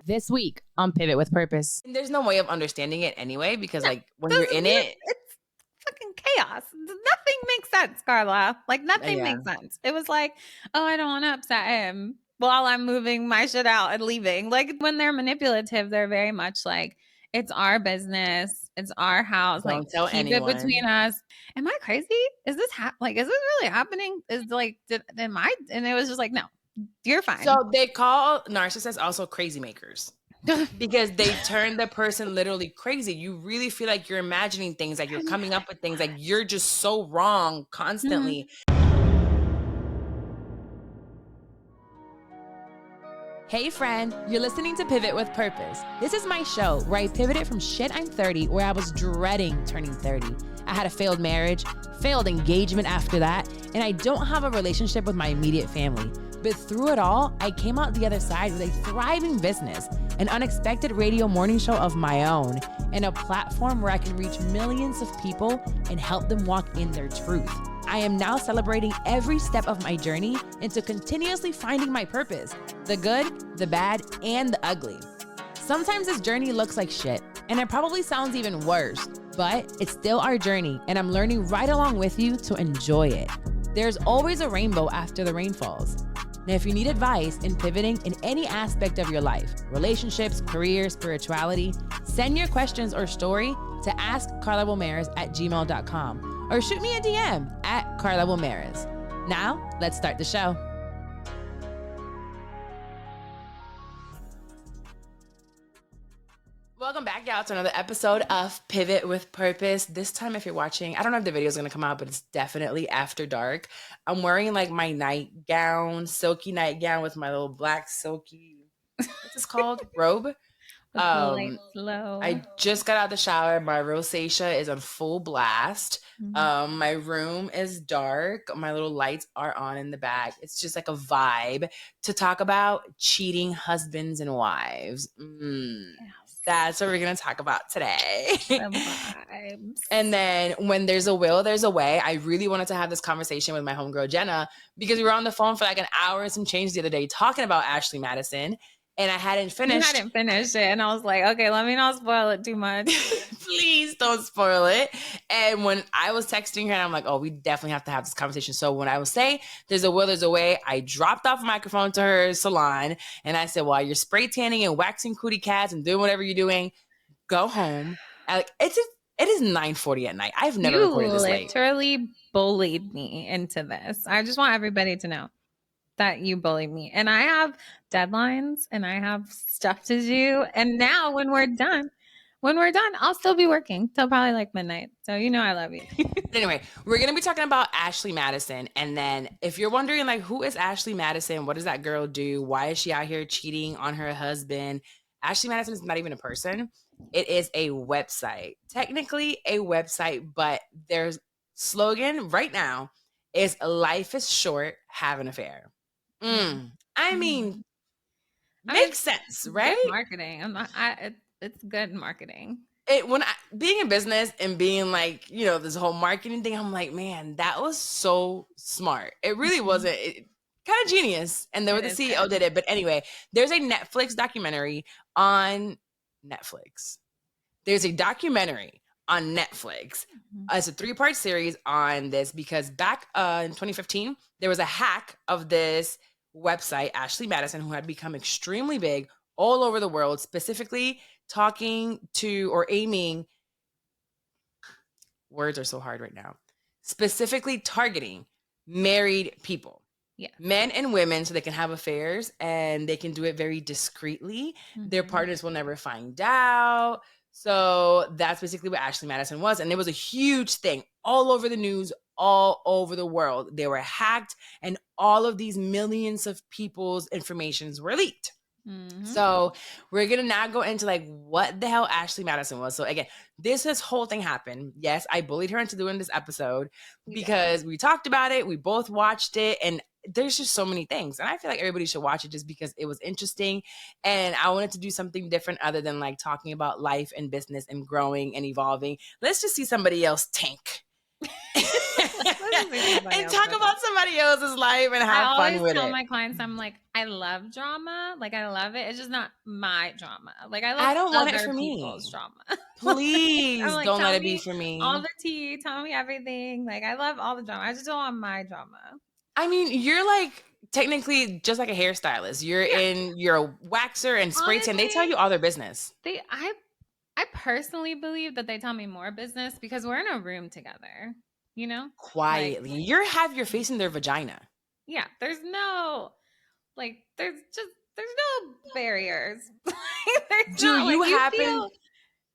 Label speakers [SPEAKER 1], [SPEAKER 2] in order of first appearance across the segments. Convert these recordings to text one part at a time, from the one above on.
[SPEAKER 1] This week on Pivot with Purpose.
[SPEAKER 2] And there's no way of understanding it anyway, because
[SPEAKER 3] No,
[SPEAKER 2] like when you're in it,
[SPEAKER 3] it's fucking chaos. Nothing makes sense, Carla. Like nothing makes sense. It was like, oh, I don't want to upset him while I'm moving my shit out and leaving. Like when they're manipulative, they're very much like, it's our business, it's our house.
[SPEAKER 2] Don't
[SPEAKER 3] like
[SPEAKER 2] tell
[SPEAKER 3] keep
[SPEAKER 2] anyone.
[SPEAKER 3] it between us. Am I crazy? Is this is this really happening? Is like am I? And it was just like, no, you're fine.
[SPEAKER 2] So they call narcissists also crazy makers. Because they turn the person literally crazy. You really feel like you're imagining things, like you're coming up with things, like you're just so wrong constantly.
[SPEAKER 1] Hey friend, you're listening to Pivot with Purpose. This is my show where I pivoted from shit I'm 30, where I was dreading turning 30. I had a failed marriage, failed engagement after that, and I don't have a relationship with my immediate family. But through it all, I came out the other side with a thriving business, an unexpected radio morning show of my own, and a platform where I can reach millions of people and help them walk in their truth. I am now celebrating every step of my journey into continuously finding my purpose, the good, the bad, and the ugly. Sometimes this journey looks like shit, and it probably sounds even worse, but it's still our journey, and I'm learning right along with you to enjoy it. There's always a rainbow after the rain falls. Now, if you need advice in pivoting in any aspect of your life, relationships, career, spirituality, send your questions or story to askcarlawilmaris@gmail.com or shoot me a DM at Carla Wilmaris. Now, let's start the show.
[SPEAKER 2] Welcome back, y'all, to another episode of Pivot with Purpose. This time, if you're watching, I don't know if the video is going to come out, but it's definitely after dark. I'm wearing like my nightgown, silky nightgown with my little black silky, what's this called? Robe. I just got out of the shower. My rosacea is on full blast. My room is dark. My little lights are on in the back. It's just like a vibe to talk about cheating husbands and wives. That's what we're going to talk about today. And then when there's a will, there's a way. I really wanted to have this conversation with my homegirl, Jenna, because we were on the phone for like an hour and some change the other day talking about Ashley Madison. And I hadn't finished.
[SPEAKER 3] You hadn't finished it. And I was like, okay, let me not spoil it too much.
[SPEAKER 2] Please don't spoil it. And when I was texting her, and I'm like, oh, we definitely have to have this conversation. So when I would say there's a will, there's a way, I dropped off a microphone to her salon. And I said, while you're spray tanning and waxing cootie cats and doing whatever you're doing, go home. It is 9:40 at night. I've never recorded this late.
[SPEAKER 3] You literally bullied me into this. I just want everybody to know that you bullied me. And I have deadlines and I have stuff to do. And now when we're done, I'll still be working till probably like midnight. So you know I love you.
[SPEAKER 2] Anyway, we're going to be talking about Ashley Madison. And then if you're wondering, like, who is Ashley Madison? What does that girl do? Why is she out here cheating on her husband? Ashley Madison is not even a person. It is a website. Technically a website, but their slogan right now is "Life is short, have an affair." I mean, makes sense, right?
[SPEAKER 3] Good marketing. It's good marketing.
[SPEAKER 2] Being in business and being like, this whole marketing thing, I'm like, man, that was so smart. It really wasn't. Kind of genius. And the CEO did it. But anyway, there's a Netflix documentary on Netflix. There's a documentary on Netflix. It's a 3-part series on this because back in 2015, there was a hack of this website, Ashley Madison, who had become extremely big all over the world, specifically talking to or aiming, words are so hard right now, specifically targeting married people.
[SPEAKER 3] Yeah.
[SPEAKER 2] Men and women, so they can have affairs and they can do it very discreetly. Their partners will never find out. So that's basically what Ashley Madison was. And it was a huge thing all over the news, all over the world. They were hacked and all of these millions of people's informations were leaked. So we're going to now go into like what the hell Ashley Madison was. So again, this whole thing happened. Yes, I bullied her into doing this episode because we talked about it. We both watched it and there's just so many things. And I feel like everybody should watch it just because it was interesting. And I wanted to do something different other than like talking about life and business and growing and evolving. Let's just see somebody else tank. and talk about somebody else's life and have fun with it.
[SPEAKER 3] I always tell my clients, I'm like, I love drama. Like, I love it. It's just not my drama. Like, I don't want it for people's drama.
[SPEAKER 2] Please
[SPEAKER 3] like,
[SPEAKER 2] don't let it be for me.
[SPEAKER 3] All the tea, tell me everything. Like, I love all the drama. I just don't want my drama.
[SPEAKER 2] I mean, you're like technically just like a hairstylist. You're a waxer and spray tan. They tell you all their business.
[SPEAKER 3] I personally believe that they tell me more business because we're in a room together, you know?
[SPEAKER 2] Quietly.
[SPEAKER 3] Like,
[SPEAKER 2] you're facing their vagina.
[SPEAKER 3] Yeah. There's no barriers. You feel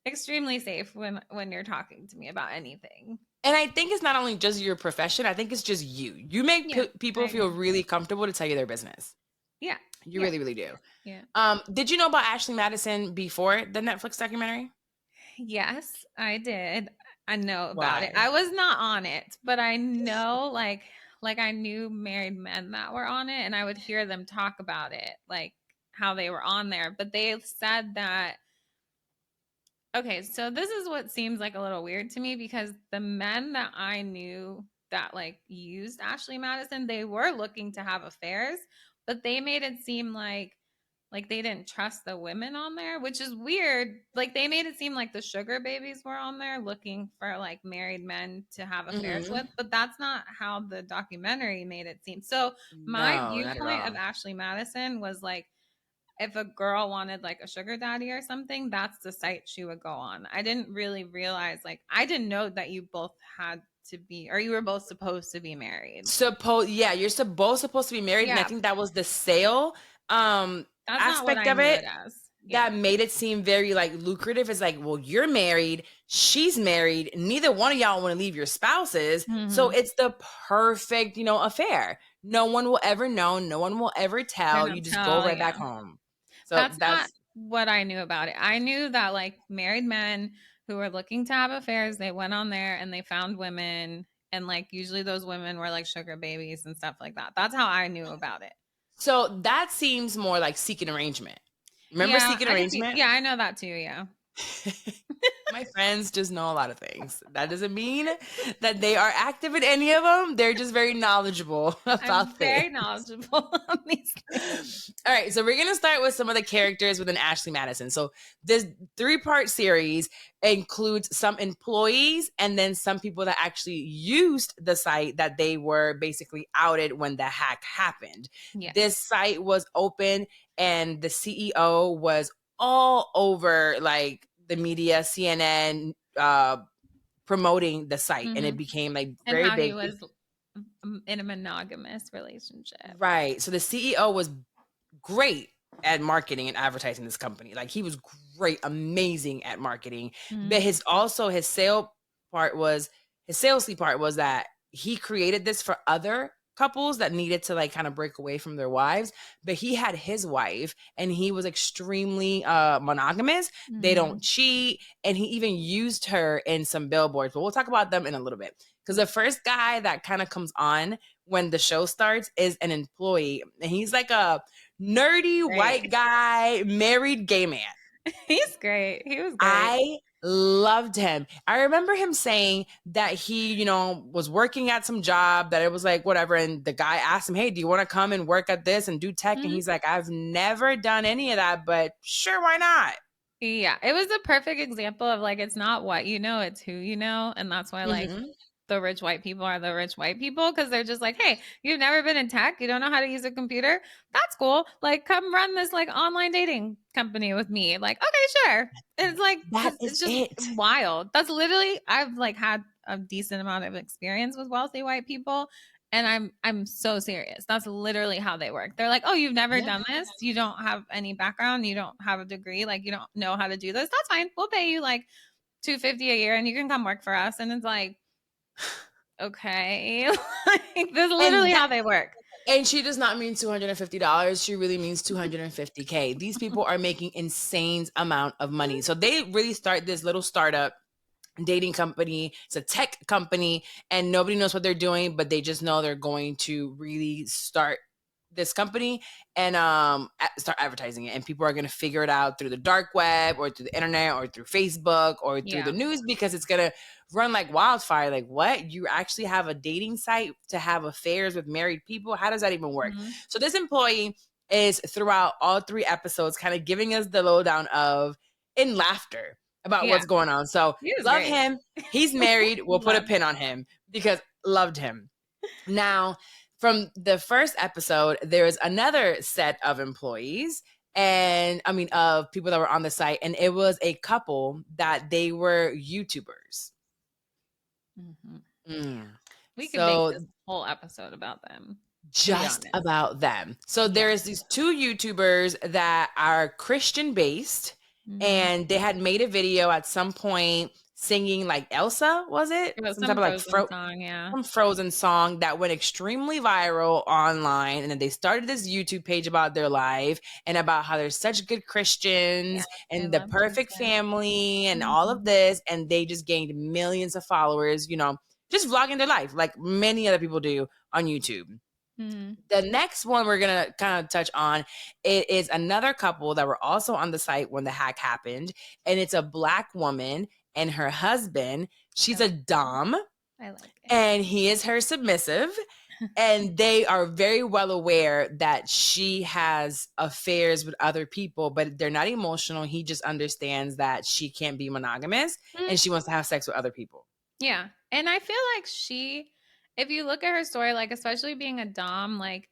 [SPEAKER 3] extremely safe when you're talking to me about anything.
[SPEAKER 2] And I think it's not only just your profession. I think it's just you. You make people feel really comfortable to tell you their business.
[SPEAKER 3] Yeah.
[SPEAKER 2] You really, really do.
[SPEAKER 3] Yeah.
[SPEAKER 2] Did you know about Ashley Madison before the Netflix documentary?
[SPEAKER 3] Yes, I did. I know about it. I was not on it, but I know like I knew married men that were on it, and I would hear them talk about it, like how they were on there. But they said that, okay, so this is what seems like a little weird to me, because the men that I knew that like used Ashley Madison, they were looking to have affairs, but they made it seem like they didn't trust the women on there, which is weird. Like, they made it seem like the sugar babies were on there looking for like married men to have affairs with, but that's not how the documentary made it seem. So my viewpoint of Ashley Madison was like, if a girl wanted like a sugar daddy or something, that's the site she would go on. I didn't really realize, like, I didn't know that you both had to be, or you were both supposed to be married.
[SPEAKER 2] You're supposed to be married. And I think that was the sale aspect of it that made it seem very like lucrative. It's like, well, you're married, she's married, neither one of y'all want to leave your spouses, so it's the perfect affair. No one will ever know, no one will ever tell. You just go right back home. So
[SPEAKER 3] that's not what I knew about it. I knew that like married men who were looking to have affairs, they went on there and they found women, and like usually those women were like sugar babies and stuff like that. That's how I knew about it.
[SPEAKER 2] So that seems more like Seeking Arrangement. Remember Seeking Arrangement?
[SPEAKER 3] I know that too, yeah.
[SPEAKER 2] My friends just know a lot of things. That doesn't mean that they are active in any of them. They're just very knowledgeable about things.
[SPEAKER 3] Very knowledgeable on these things.
[SPEAKER 2] All right, so we're going to start with some of the characters within Ashley Madison. So this 3-part series includes some employees and then some people that actually used the site that they were basically outed when the hack happened. Yeah. This site was open and the CEO was all over like the media, CNN, promoting the site, and it became like very big.
[SPEAKER 3] He was in a monogamous relationship,
[SPEAKER 2] right? So the CEO was great at marketing and advertising this company. Like, he was great, amazing at marketing. But his salesy part was that he created this for other couples that needed to like kind of break away from their wives, but he had his wife and he was extremely monogamous. They don't cheat, and he even used her in some billboards, but we'll talk about them in a little bit, because the first guy that kind of comes on when the show starts is an employee, and he's like a nerdy white guy, married gay man.
[SPEAKER 3] He's great. He was great.
[SPEAKER 2] I loved him. I remember him saying that he, was working at some job that it was like whatever. And the guy asked him, hey, do you want to come and work at this and do tech? And he's like, I've never done any of that, but sure, why not?
[SPEAKER 3] Yeah, it was a perfect example of like, it's not what you know, it's who you know. And that's why like the rich white people are the rich white people, because they're just like, hey, you've never been in tech, you don't know how to use a computer, that's cool, like come run this like online dating company with me. Like, okay, sure. And it's like, it's just wild. That's literally, I've like had a decent amount of experience with wealthy white people, and I'm so serious. That's literally how they work. They're like, oh, you've never done this, you don't have any background, you don't have a degree, like you don't know how to do this, that's fine, we'll pay you like $250 a year and you can come work for us. And it's like, okay. Like, this is literally how they work.
[SPEAKER 2] And she does not mean $250. She really means $250K. These people are making insane amount of money. So they really start this little startup dating company. It's a tech company, and nobody knows what they're doing, but they just know they're going to really start this company and start advertising it, and people are going to figure it out through the dark web or through the internet or through Facebook or through the news, because it's going to run like wildfire. Like, what? You actually have a dating site to have affairs with married people? How does that even work?
[SPEAKER 3] Mm-hmm.
[SPEAKER 2] So this employee is throughout all 3 episodes kind of giving us the lowdown of in laughter about what's going on. So love
[SPEAKER 3] great.
[SPEAKER 2] him. He's married. We'll put a pin on him because loved him. Now, from the first episode, there is another set of employees of people that were on the site, and it was a couple that they were YouTubers.
[SPEAKER 3] Mm-hmm. We could make this whole episode about them.
[SPEAKER 2] Just about them. So there's these 2 YouTubers that are Christian based, and they had made a video at some point singing like Elsa, was it?
[SPEAKER 3] It was
[SPEAKER 2] some type of like
[SPEAKER 3] song,
[SPEAKER 2] some Frozen song that went extremely viral online. And then they started this YouTube page about their life and about how they're such good Christians and the perfect family and all of this. And they just gained millions of followers, you know, just vlogging their life like many other people do on YouTube. The next one we're going to kind of touch on, it is another couple that were also on the site when the hack happened. And it's a Black woman and her husband. She's a dom.
[SPEAKER 3] I like it.
[SPEAKER 2] And he is her submissive. And they are very well aware that she has affairs with other people, but they're not emotional. He just understands that she can't be monogamous and she wants to have sex with other people.
[SPEAKER 3] Yeah. And I feel like if you look at her story, like especially being a dom, like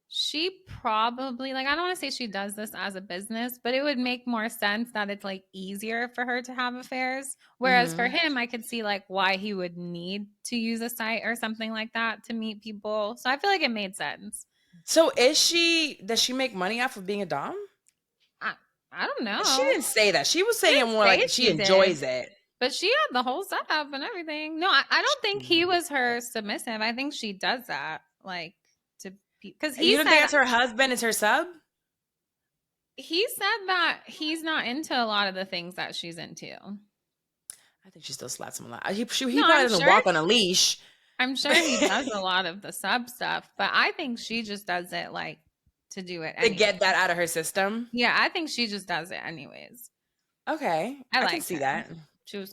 [SPEAKER 3] she probably, like, I don't want to say she does this as a business, but it would make more sense that it's like easier for her to have affairs. Whereas for him, I could see like why he would need to use a site or something like that to meet people. So I feel like it made sense.
[SPEAKER 2] So does she make money off of being a dom?
[SPEAKER 3] I don't know.
[SPEAKER 2] She didn't say that. She was saying more like she enjoys it.
[SPEAKER 3] But she had the whole setup and everything. No, I don't think he was her submissive. I think she does that, like, to be, because
[SPEAKER 2] you don't think that's her husband is her sub?
[SPEAKER 3] He said that he's not into a lot of the things that she's into.
[SPEAKER 2] I think she still slaps him a lot. He probably doesn't walk on a leash.
[SPEAKER 3] I'm sure he does a lot of the sub stuff, but I think she just does it like to do it
[SPEAKER 2] to get that out of her system.
[SPEAKER 3] Yeah, I think she just does it anyways.
[SPEAKER 2] Okay, I can see that.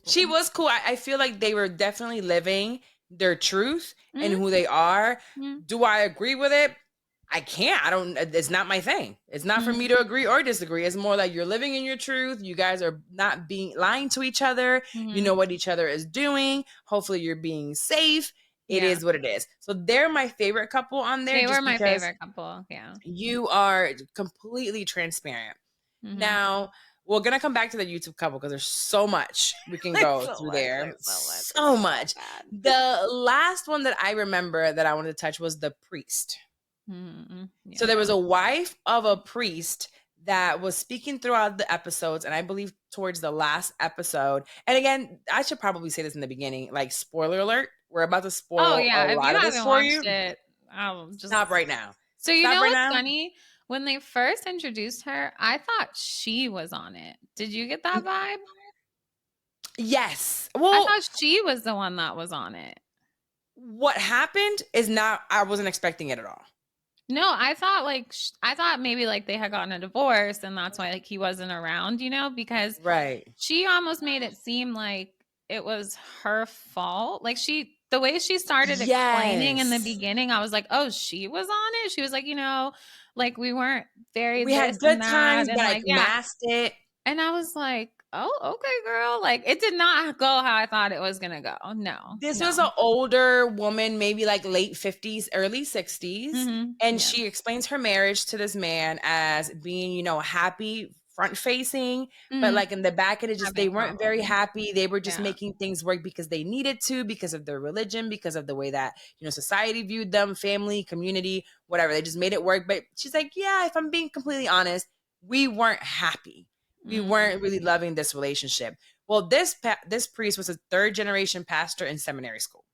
[SPEAKER 3] She was
[SPEAKER 2] cool. I feel like they were definitely living their truth and who they are. Do I agree with it? I can't. It's not my thing. It's not for me to agree or disagree. It's more like you're living in your truth. You guys are not lying to each other. You know what each other is doing. Hopefully you're being safe. It is what it is. So they're my favorite couple on there.
[SPEAKER 3] They were my favorite couple. Yeah.
[SPEAKER 2] You are completely transparent. Now, we're going to come back to the YouTube couple because there's so much we can go through there. So much. The last one that I remember that I wanted to touch was the priest. So there was a wife of a priest that was speaking throughout the episodes, and I believe towards the last episode. And again, I should probably say this in the beginning, like spoiler alert. We're about to spoil a lot of this for you.
[SPEAKER 3] I'll just
[SPEAKER 2] stop right now.
[SPEAKER 3] So you know what's funny? When they first introduced her, I thought she was on it. Did you get that vibe?
[SPEAKER 2] Yes. Well,
[SPEAKER 3] I thought she was the one that was on it.
[SPEAKER 2] What happened is not, I wasn't expecting it at all.
[SPEAKER 3] No, I thought maybe like they had gotten a divorce and that's why like he wasn't around, you know, because she almost made it seem like it was her fault. Like the way she started explaining in the beginning, I was like, oh, she was on it. She was like, you know, like we weren't very,
[SPEAKER 2] we had good times, but I masked it.
[SPEAKER 3] And I was like, oh, okay, girl. Like it did not go how I thought it was going to go. No.
[SPEAKER 2] This was an older woman, maybe like late 50s, early 60s. And she explains her marriage to this man as being, you know, happy, front facing, but like in the back end, they weren't very happy. They were just making things work because they needed to, because of their religion, because of the way that, you know, society viewed them, family, community, whatever. They just made it work. But she's like, yeah, if I'm being completely honest, we weren't happy. We weren't really loving this relationship. Well, this priest was a 3rd-generation pastor in seminary school.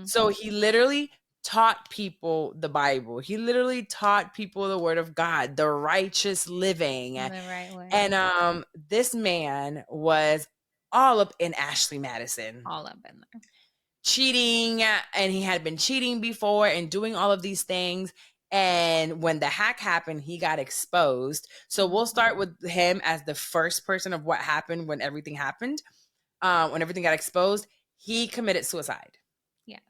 [SPEAKER 2] So he literally taught people the Bible. He literally taught people the word of God, the righteous living. The right way. And this man was all up in Ashley Madison.
[SPEAKER 3] All up in there.
[SPEAKER 2] Cheating, and he had been cheating before and doing all of these things. And when the hack happened, he got exposed. So we'll start with him as the first person of what happened when everything happened. When everything got exposed, he committed suicide.
[SPEAKER 3] Yes.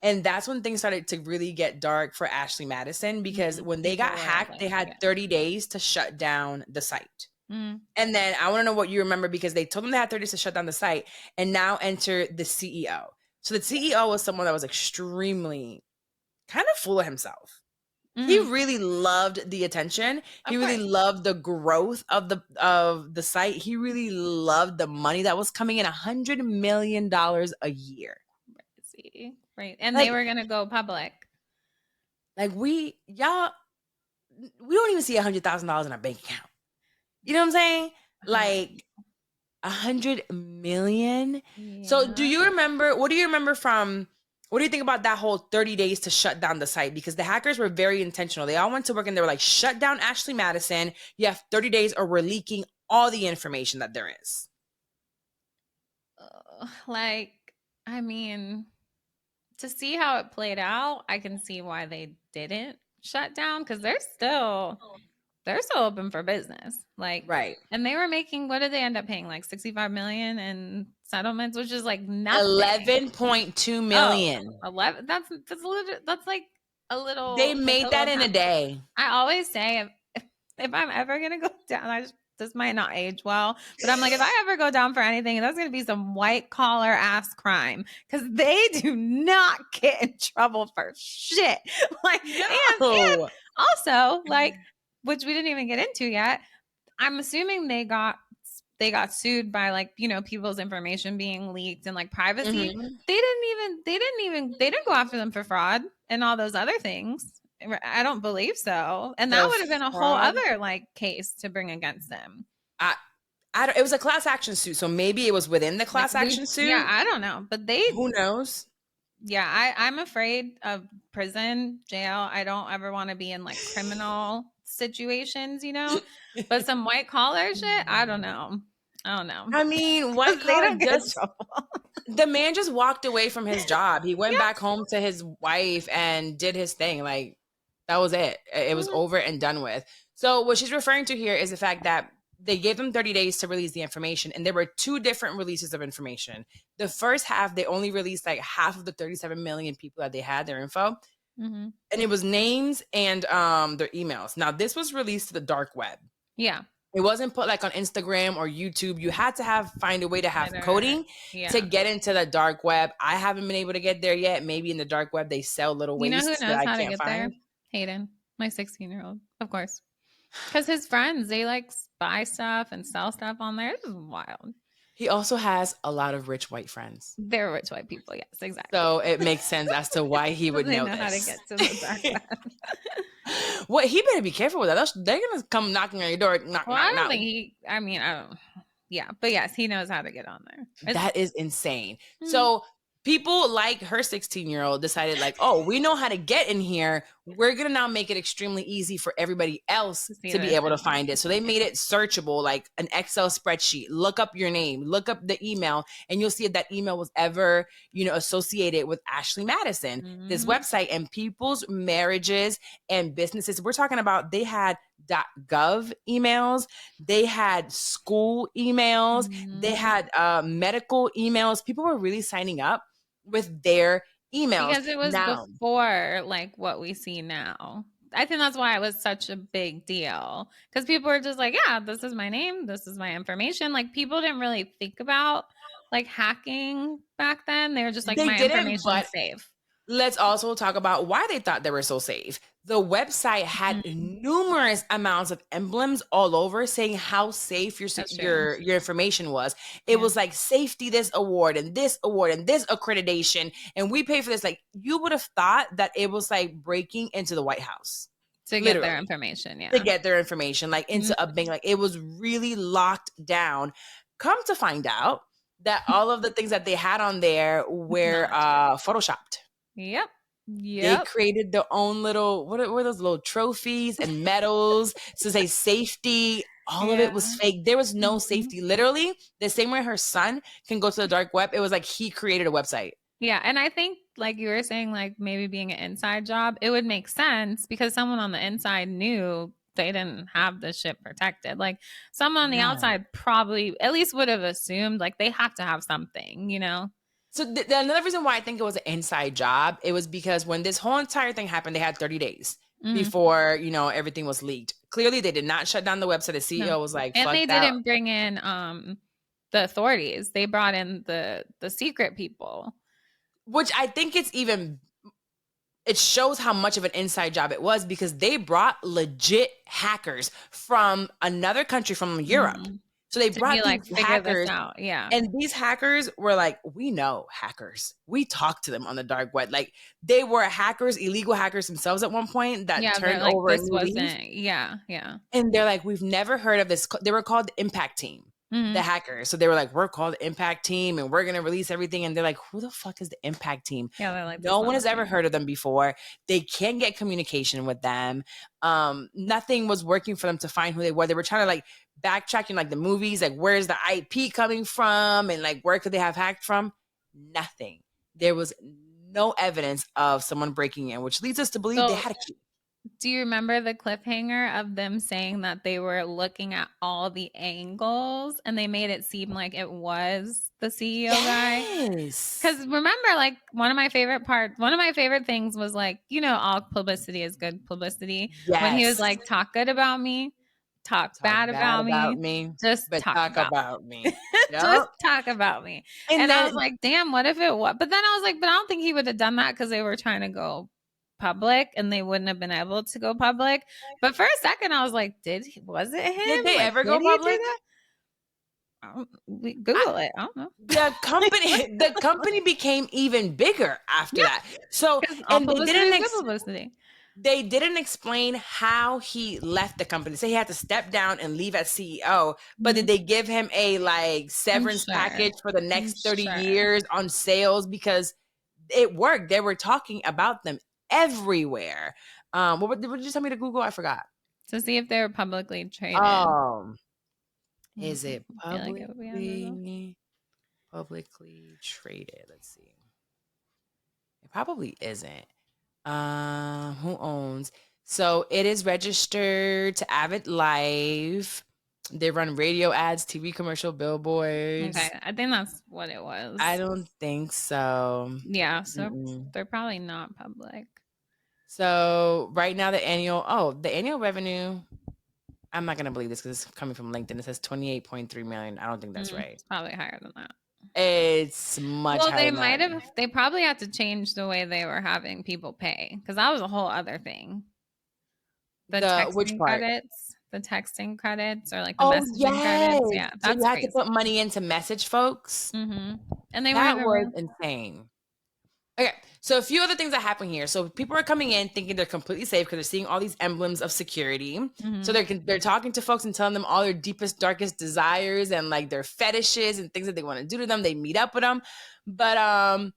[SPEAKER 2] And that's when things started to really get dark for Ashley Madison, because when they got hacked, they had 30 days to shut down the site. And then I want to know what you remember, because they told them they had 30 days to shut down the site, and now enter the CEO. So the CEO was someone that was extremely kind of full of himself. He really loved the attention. He really loved the growth of the site. He really loved the money that was coming in, $100 million a year.
[SPEAKER 3] Right. And like, they were going to go public.
[SPEAKER 2] Like we don't even see $100,000 in our bank account. You know what I'm saying? Like $100 million. Yeah. So what do you think about that whole 30 days to shut down the site? Because the hackers were very intentional. They all went to work and they were like, shut down Ashley Madison. You have 30 days or we're leaking all the information that there is.
[SPEAKER 3] To see how it played out, I can see why they didn't shut down, because they're still open for business. Right. And they were making, what did they end up paying? Like $65 million in settlements, which is like nothing.
[SPEAKER 2] 11.2 million.
[SPEAKER 3] 11. That's like a little.
[SPEAKER 2] They made that in a day.
[SPEAKER 3] I always say if I'm ever gonna go down, this might not age well, but I'm like, if I ever go down for anything, that's going to be some white collar ass crime, because they do not get in trouble for shit. And also, which we didn't even get into yet, I'm assuming they got sued by people's information being leaked and privacy. They didn't go after them for fraud and all those other things. I don't believe so. And that would have been a whole other case to bring against them.
[SPEAKER 2] It was a class action suit, so maybe it was within the class action suit.
[SPEAKER 3] Yeah, I don't know, but who
[SPEAKER 2] knows?
[SPEAKER 3] Yeah, I'm afraid of prison, jail. I don't ever want to be in criminal situations, but some white collar shit, I don't know.
[SPEAKER 2] I mean, white collar the man just walked away from his job. He went back home to his wife and did his thing. That was it. It was over and done with. So what she's referring to here is the fact that they gave them 30 days to release the information, and there were 2 different releases of information. The first half, they only released half of the 37 million people that they had, their info. And it was names and their emails. Now, this was released to the dark web. Yeah. It wasn't put on Instagram or YouTube. You had to find a way to have coding to get into the dark web. I haven't been able to get there yet. Maybe in the dark web, they sell little ways
[SPEAKER 3] who knows
[SPEAKER 2] that
[SPEAKER 3] how
[SPEAKER 2] I
[SPEAKER 3] to
[SPEAKER 2] can't
[SPEAKER 3] get
[SPEAKER 2] find.
[SPEAKER 3] There? Hayden, my 16-year-old, of course. Because his friends, they buy stuff and sell stuff on there. This is wild.
[SPEAKER 2] He also has a lot of rich white friends.
[SPEAKER 3] They're rich white people, yes, exactly.
[SPEAKER 2] So it makes sense as to why he would know this.
[SPEAKER 3] How to get to the dark web.
[SPEAKER 2] Well, he better be careful with that. They're gonna come knocking on your door.
[SPEAKER 3] I don't think I don't. Yeah, but yes, he knows how to get on there.
[SPEAKER 2] That is insane. So people like her 16-year-old decided we know how to get in here. We're going to now make it extremely easy for everybody else to be able to find it. So they made it searchable, like an Excel spreadsheet. Look up your name, look up the email, and you'll see if that email was ever, associated with Ashley Madison, this website. And people's marriages and businesses, we're talking about, they had .gov emails, they had school emails, they had medical emails. People were really signing up with their emails,
[SPEAKER 3] because it was before what we see now. I think that's why it was such a big deal, because people were just this is my name, this is my information. People didn't really think about hacking back then. They were just my information is safe.
[SPEAKER 2] Let's also talk about why they thought they were so safe. The website had numerous amounts of emblems all over saying how safe your information was. It was safety, this award and this accreditation, and we pay for this. You would have thought that it was breaking into the White House
[SPEAKER 3] to get their information. Yeah,
[SPEAKER 2] to get their information into a bank. It was really locked down. Come to find out that all of the things that they had on there were photoshopped.
[SPEAKER 3] Yep.
[SPEAKER 2] They created their own little, what were those little trophies and medals to say safety. All of it was fake. There was no safety. Literally, the same way her son can go to the dark web, it was he created a website.
[SPEAKER 3] Yeah. And I think like you were saying, like maybe being an inside job, it would make sense because someone on the inside knew they didn't have the shit protected. Like someone on the outside probably at least would have assumed like they have to have something, you know?
[SPEAKER 2] So another reason why I think it was an inside job, it was because when this whole entire thing happened, they had 30 days before, you know, everything was leaked. Clearly, they did not shut down the website. The CEO was like,
[SPEAKER 3] and they
[SPEAKER 2] that.
[SPEAKER 3] didn't bring in the authorities. They brought in the secret people.
[SPEAKER 2] Which I think it shows how much of an inside job it was because they brought legit hackers from another country, from Europe. So they brought these hackers
[SPEAKER 3] out. Yeah.
[SPEAKER 2] And these hackers were like, we know hackers. We talked to them on the dark web. Like they were hackers, illegal hackers themselves at one point that turned
[SPEAKER 3] like,
[SPEAKER 2] over.
[SPEAKER 3] This wasn't. Yeah.
[SPEAKER 2] And they're like, we've never heard of this. They were called the Impact Team. The hackers. So they were like, we're called the Impact Team and we're going to release everything. And they're like, who the fuck is the Impact Team?
[SPEAKER 3] Yeah, they're like,
[SPEAKER 2] no one has ever heard of them before. They can't get communication with them. Nothing was working for them to find who they were. They were trying to like backtrack in like the movies, like where's the IP coming from? And like where could they have hacked from? Nothing. There was no evidence of someone breaking in, which leads us to believe they had a key.
[SPEAKER 3] Do you remember the cliffhanger of them saying that they were looking at all the angles and they made it seem like it was the CEO guy?
[SPEAKER 2] Yes.
[SPEAKER 3] Because remember, like one of my favorite things was like, you know, all publicity is good publicity.
[SPEAKER 2] Yes.
[SPEAKER 3] When he was like, talk good about me, talk bad about me, just talk about
[SPEAKER 2] me.
[SPEAKER 3] Yep. Just talk about me. And I was like, damn, what if it was? But then I was like, but I don't think he would have done that because they were trying to go public and they wouldn't have been able to go public. But for a second I was like, was it him?
[SPEAKER 2] Did they
[SPEAKER 3] like,
[SPEAKER 2] ever go public?
[SPEAKER 3] Google it. I don't know.
[SPEAKER 2] The company became even bigger after that. So and they didn't explain how he left the company. So he had to step down and leave as CEO. But did they give him a like severance package for the next 30 years on sales? Because it worked. They were talking about them everywhere. What did you tell me to Google? I forgot.
[SPEAKER 3] To see if they were publicly traded.
[SPEAKER 2] Is it publicly traded? Let's see. It probably isn't. Who owns? So it is registered to Avid Live. They run radio ads, TV commercial, billboards.
[SPEAKER 3] Okay, I think that's what it was.
[SPEAKER 2] I don't think so.
[SPEAKER 3] Yeah, so they're probably not public.
[SPEAKER 2] So right now the annual revenue, I'm not going to believe this because it's coming from LinkedIn. It says 28.3 million. I don't think that's right.
[SPEAKER 3] It's probably higher than that.
[SPEAKER 2] It's much higher than that.
[SPEAKER 3] They probably had to change the way they were having people pay because that was a whole other thing. The texting credits. The texting credits or like the messaging credits. Yeah,
[SPEAKER 2] that's so you have to put money in to message folks.
[SPEAKER 3] And
[SPEAKER 2] that was insane. Okay, so a few other things that happen here. So people are coming in thinking they're completely safe because they're seeing all these emblems of security. So they're talking to folks and telling them all their deepest, darkest desires and like their fetishes and things that they want to do to them. They meet up with them, but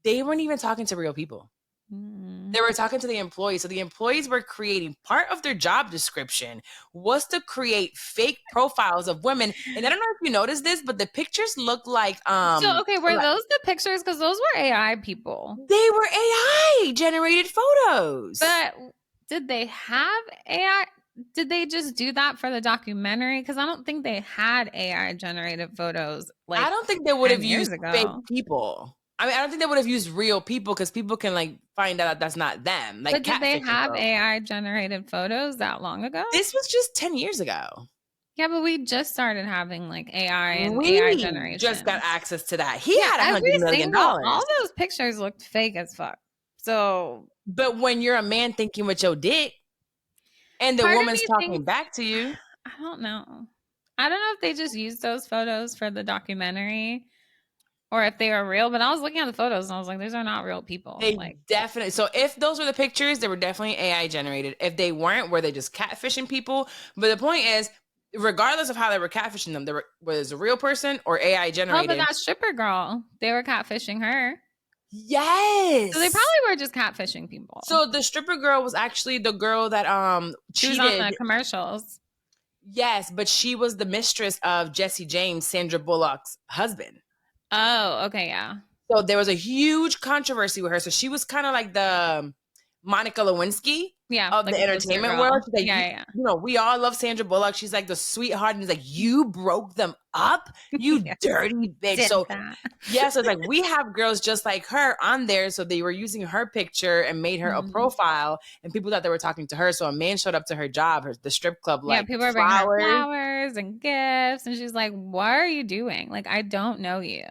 [SPEAKER 2] they weren't even talking to real people. They were talking to the employees. So the employees were creating, part of their job description was to create fake profiles of women. And I don't know if you noticed this, but the pictures look like
[SPEAKER 3] were those the pictures? Because those were AI people.
[SPEAKER 2] They were AI generated photos.
[SPEAKER 3] But did they have AI? Did they just do that for the documentary? Because I don't think they had AI generated photos. Like
[SPEAKER 2] I don't think they would have used fake people. I mean, I don't think they would have used real people because people can like find out that that's not them. Like,
[SPEAKER 3] but did they have AI generated photos that long ago?
[SPEAKER 2] This was just 10 years ago.
[SPEAKER 3] Yeah, but we just started having like AI and AI generation.
[SPEAKER 2] Just got access to that. He had $100 million.
[SPEAKER 3] All those pictures looked fake as fuck. So,
[SPEAKER 2] but when you're a man thinking with your dick, and the woman's talking back to you,
[SPEAKER 3] I don't know. I don't know if they just used those photos for the documentary. Or if they were real, but I was looking at the photos and I was like, these are not real people.
[SPEAKER 2] Definitely. So if those were the pictures, they were definitely AI generated. If they weren't, were they just catfishing people? But the point is, regardless of how they were catfishing them, was a real person or AI generated.
[SPEAKER 3] Oh, but that stripper girl, they were catfishing her.
[SPEAKER 2] Yes.
[SPEAKER 3] So they probably were just catfishing people.
[SPEAKER 2] So the stripper girl was actually the girl that cheated.
[SPEAKER 3] She was on the commercials.
[SPEAKER 2] Yes, but she was the mistress of Jesse James, Sandra Bullock's husband.
[SPEAKER 3] Oh, okay, yeah.
[SPEAKER 2] So there was a huge controversy with her. So she was kind of like the Monica Lewinsky of
[SPEAKER 3] like
[SPEAKER 2] the entertainment world. She's like, you know, we all love Sandra Bullock. She's like the sweetheart. And it's like, you broke them up, you dirty bitch. So yeah, so it's like, we have girls just like her on there. So they were using her picture and made her a profile, and people thought they were talking to her. So a man showed up to her job, the strip club, like
[SPEAKER 3] people were bringing her flowers and gifts. And she's like, what are you doing? Like, I don't know you.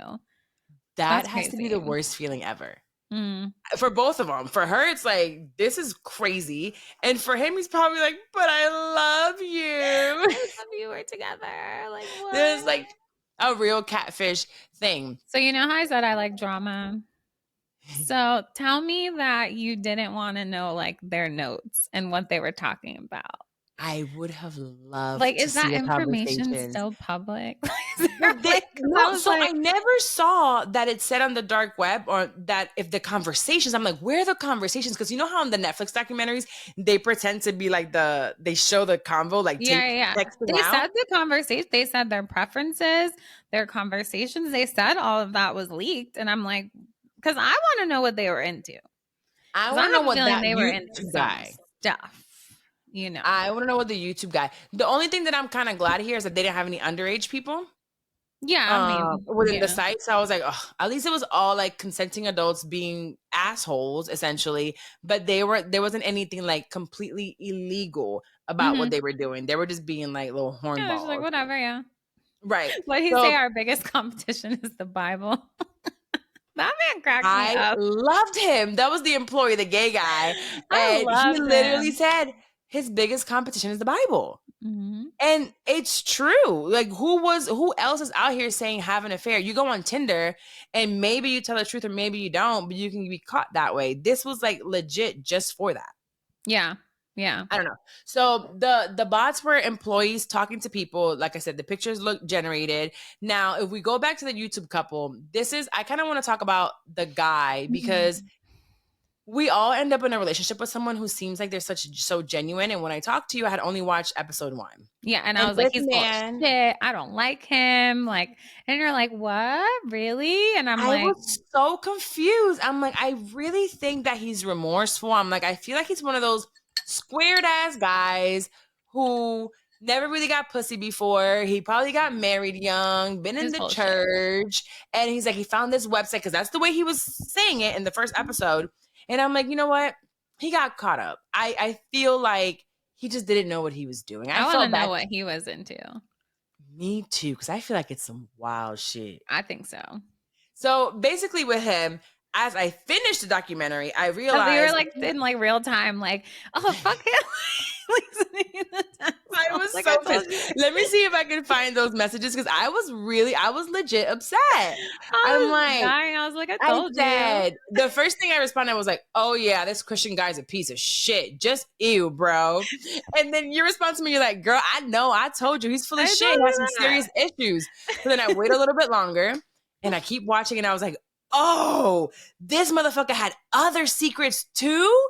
[SPEAKER 2] That has to be the worst feeling ever. For both of them. For her, it's like, this is crazy. And for him, he's probably like, but I love you.
[SPEAKER 3] I love you. We're together. Like, what?
[SPEAKER 2] There's like a real catfish thing.
[SPEAKER 3] So you know how I said I like drama? So tell me that you didn't want to know like their notes and what they were talking about.
[SPEAKER 2] I would have loved
[SPEAKER 3] like,
[SPEAKER 2] to
[SPEAKER 3] is that
[SPEAKER 2] see
[SPEAKER 3] information still public?
[SPEAKER 2] I never saw that it said on the dark web, or that if the conversations, I'm like, where are the conversations? Because you know how in the Netflix documentaries, they pretend to be like they show the convo, like
[SPEAKER 3] They said the conversation, they said their preferences, their conversations, they said all of that was leaked. And I'm like, because I want to know what they were into.
[SPEAKER 2] I want to know what that
[SPEAKER 3] they were into
[SPEAKER 2] guy
[SPEAKER 3] stuff. You know,
[SPEAKER 2] I want to know what the YouTube guy. The only thing that I'm kind of glad here is that they didn't have any underage people.
[SPEAKER 3] Yeah, I mean,
[SPEAKER 2] within the site. So I was like, oh, at least it was all like consenting adults being assholes, essentially. But there wasn't anything like completely illegal about what they were doing. They were just being like little hornballs.
[SPEAKER 3] Yeah, like whatever, yeah.
[SPEAKER 2] Right.
[SPEAKER 3] What did he say? Our biggest competition is the Bible. That man cracked me up.
[SPEAKER 2] I loved him. That was the employee, the gay guy. And he literally said his biggest competition is the Bible. And it's true. Like, who else is out here saying have an affair? You go on Tinder and maybe you tell the truth or maybe you don't, but you can be caught that way. This was like legit just for that.
[SPEAKER 3] Yeah.
[SPEAKER 2] I don't know. So the bots were employees talking to people. Like I said, the pictures look generated. Now, if we go back to the YouTube couple, I kind of want to talk about the guy, because we all end up in a relationship with someone who seems like they're so genuine. And when I talked to you, I had only watched episode 1.
[SPEAKER 3] Yeah, and I was like, he's bullshit. I don't like him. Like, and you're like, what? Really? And I
[SPEAKER 2] was so confused. I'm like, I really think that he's remorseful. I'm like, I feel like he's one of those squared ass guys who never really got pussy before. He probably got married young, been in the church, and he's like, he found this website, because that's the way he was saying it in the first episode. And I'm like, you know what? He got caught up. I feel like he just didn't know what he was doing.
[SPEAKER 3] I want to know what he was into.
[SPEAKER 2] Me too, because I feel like it's some wild shit.
[SPEAKER 3] I think so.
[SPEAKER 2] So basically with him, as I finished the documentary, I realized...
[SPEAKER 3] we were like in like real time, like, oh, fuck him.
[SPEAKER 2] I was like, so pissed. Let me see if I can find those messages, because I was legit upset. I'm like,
[SPEAKER 3] dying. I was like, I told you.
[SPEAKER 2] The first thing I responded was like, oh yeah, this Christian guy's a piece of shit. Just ew, bro. And then your response to me, you're like, girl, I know, I told you, he's full of shit. He has some serious issues. So then I wait a little bit longer and I keep watching, and I was like, oh, this motherfucker had other secrets too.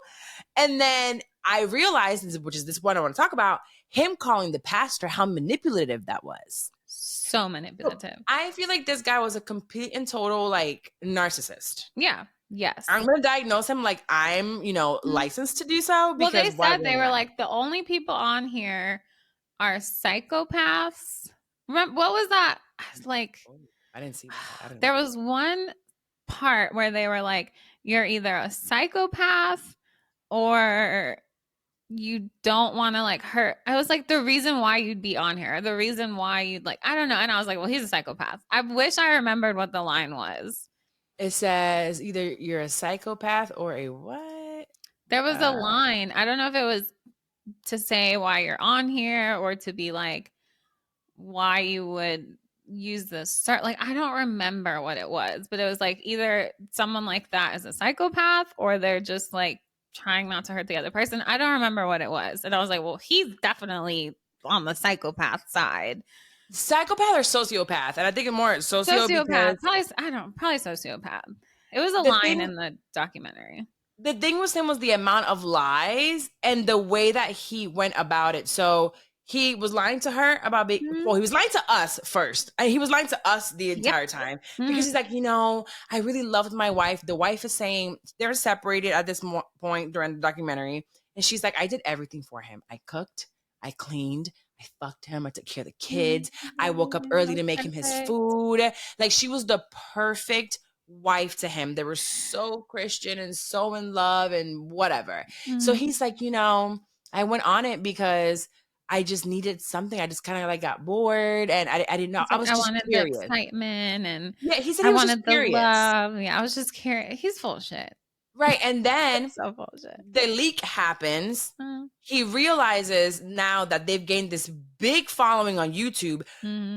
[SPEAKER 2] And then I realized, which is this one I want to talk about, him calling the pastor, how manipulative that was.
[SPEAKER 3] So manipulative.
[SPEAKER 2] So I feel like this guy was a complete and total like narcissist.
[SPEAKER 3] Yeah. Yes.
[SPEAKER 2] I'm going to diagnose him like I'm, licensed to do so.
[SPEAKER 3] Because well, they said they were like, the only people on here are psychopaths. Remember, what was that? Like,
[SPEAKER 2] I didn't see that.
[SPEAKER 3] There was one part where they were like, you're either a psychopath or you don't want to like hurt. I was like, the reason why you'd be on here, the reason why you'd like, I don't know. And I was like, well, he's a psychopath. I wish I remembered what the line was.
[SPEAKER 2] It says either you're a psychopath or a what?
[SPEAKER 3] There was a line. I don't know if it was to say why you're on here or to be like why you would use this. Like, I don't remember what it was, but it was like either someone like that is a psychopath or they're just like trying not to hurt the other person. I don't remember what it was. And I was like, well, he's definitely on the psychopath side.
[SPEAKER 2] Psychopath or sociopath? And I think it's more
[SPEAKER 3] sociopath. Probably sociopath. It was a line in the documentary.
[SPEAKER 2] The thing with him was the amount of lies and the way that he went about it. So he was lying to her about being, well, he was lying to us first. And he was lying to us the entire time because he's like, I really loved my wife. The wife is saying they're separated at this point during the documentary. And she's like, I did everything for him. I cooked, I cleaned, I fucked him, I took care of the kids. I woke up early to make him his food. Like, she was the perfect wife to him. They were so Christian and so in love and whatever. So he's like, I went on it because I just needed something. I just kind of like got bored and I didn't know. I was just
[SPEAKER 3] wanted
[SPEAKER 2] curious.
[SPEAKER 3] The excitement and
[SPEAKER 2] he said he was
[SPEAKER 3] wanted
[SPEAKER 2] just curious.
[SPEAKER 3] The love. Yeah, I was just curious. He's full of shit.
[SPEAKER 2] Right. And then
[SPEAKER 3] so full of shit.
[SPEAKER 2] The leak happens. He realizes now that they've gained this big following on YouTube.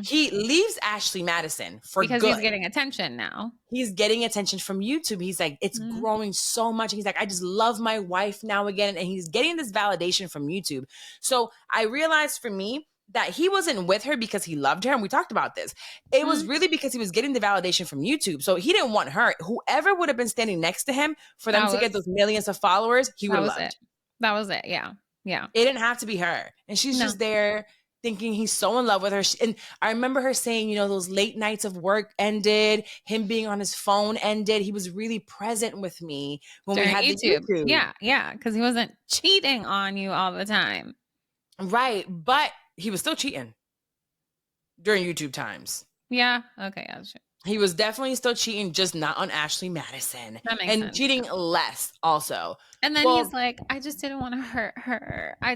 [SPEAKER 2] He leaves Ashley Madison because
[SPEAKER 3] he's getting attention now.
[SPEAKER 2] He's getting attention from YouTube. He's like, it's growing so much. He's like, I just love my wife now again. And he's getting this validation from YouTube. So I realized for me that he wasn't with her because he loved her. And we talked about this. It was really because he was getting the validation from YouTube. So he didn't want her. Whoever would have been standing next to him for them to get those millions of followers, he would have loved.
[SPEAKER 3] That was it. Yeah. Yeah.
[SPEAKER 2] It didn't have to be her. And she's just there thinking he's so in love with her. And I remember her saying, those late nights of work ended, him being on his phone ended. He was really present with me when we had YouTube. The YouTube.
[SPEAKER 3] Yeah. Yeah. Because he wasn't cheating on you all the time.
[SPEAKER 2] Right. But he was still cheating during YouTube times.
[SPEAKER 3] Yeah. Okay. Yeah, sure.
[SPEAKER 2] He was definitely still cheating, just not on Ashley Madison.
[SPEAKER 3] That makes sense.
[SPEAKER 2] Cheating less also.
[SPEAKER 3] And then he's like, I just didn't want to hurt her. I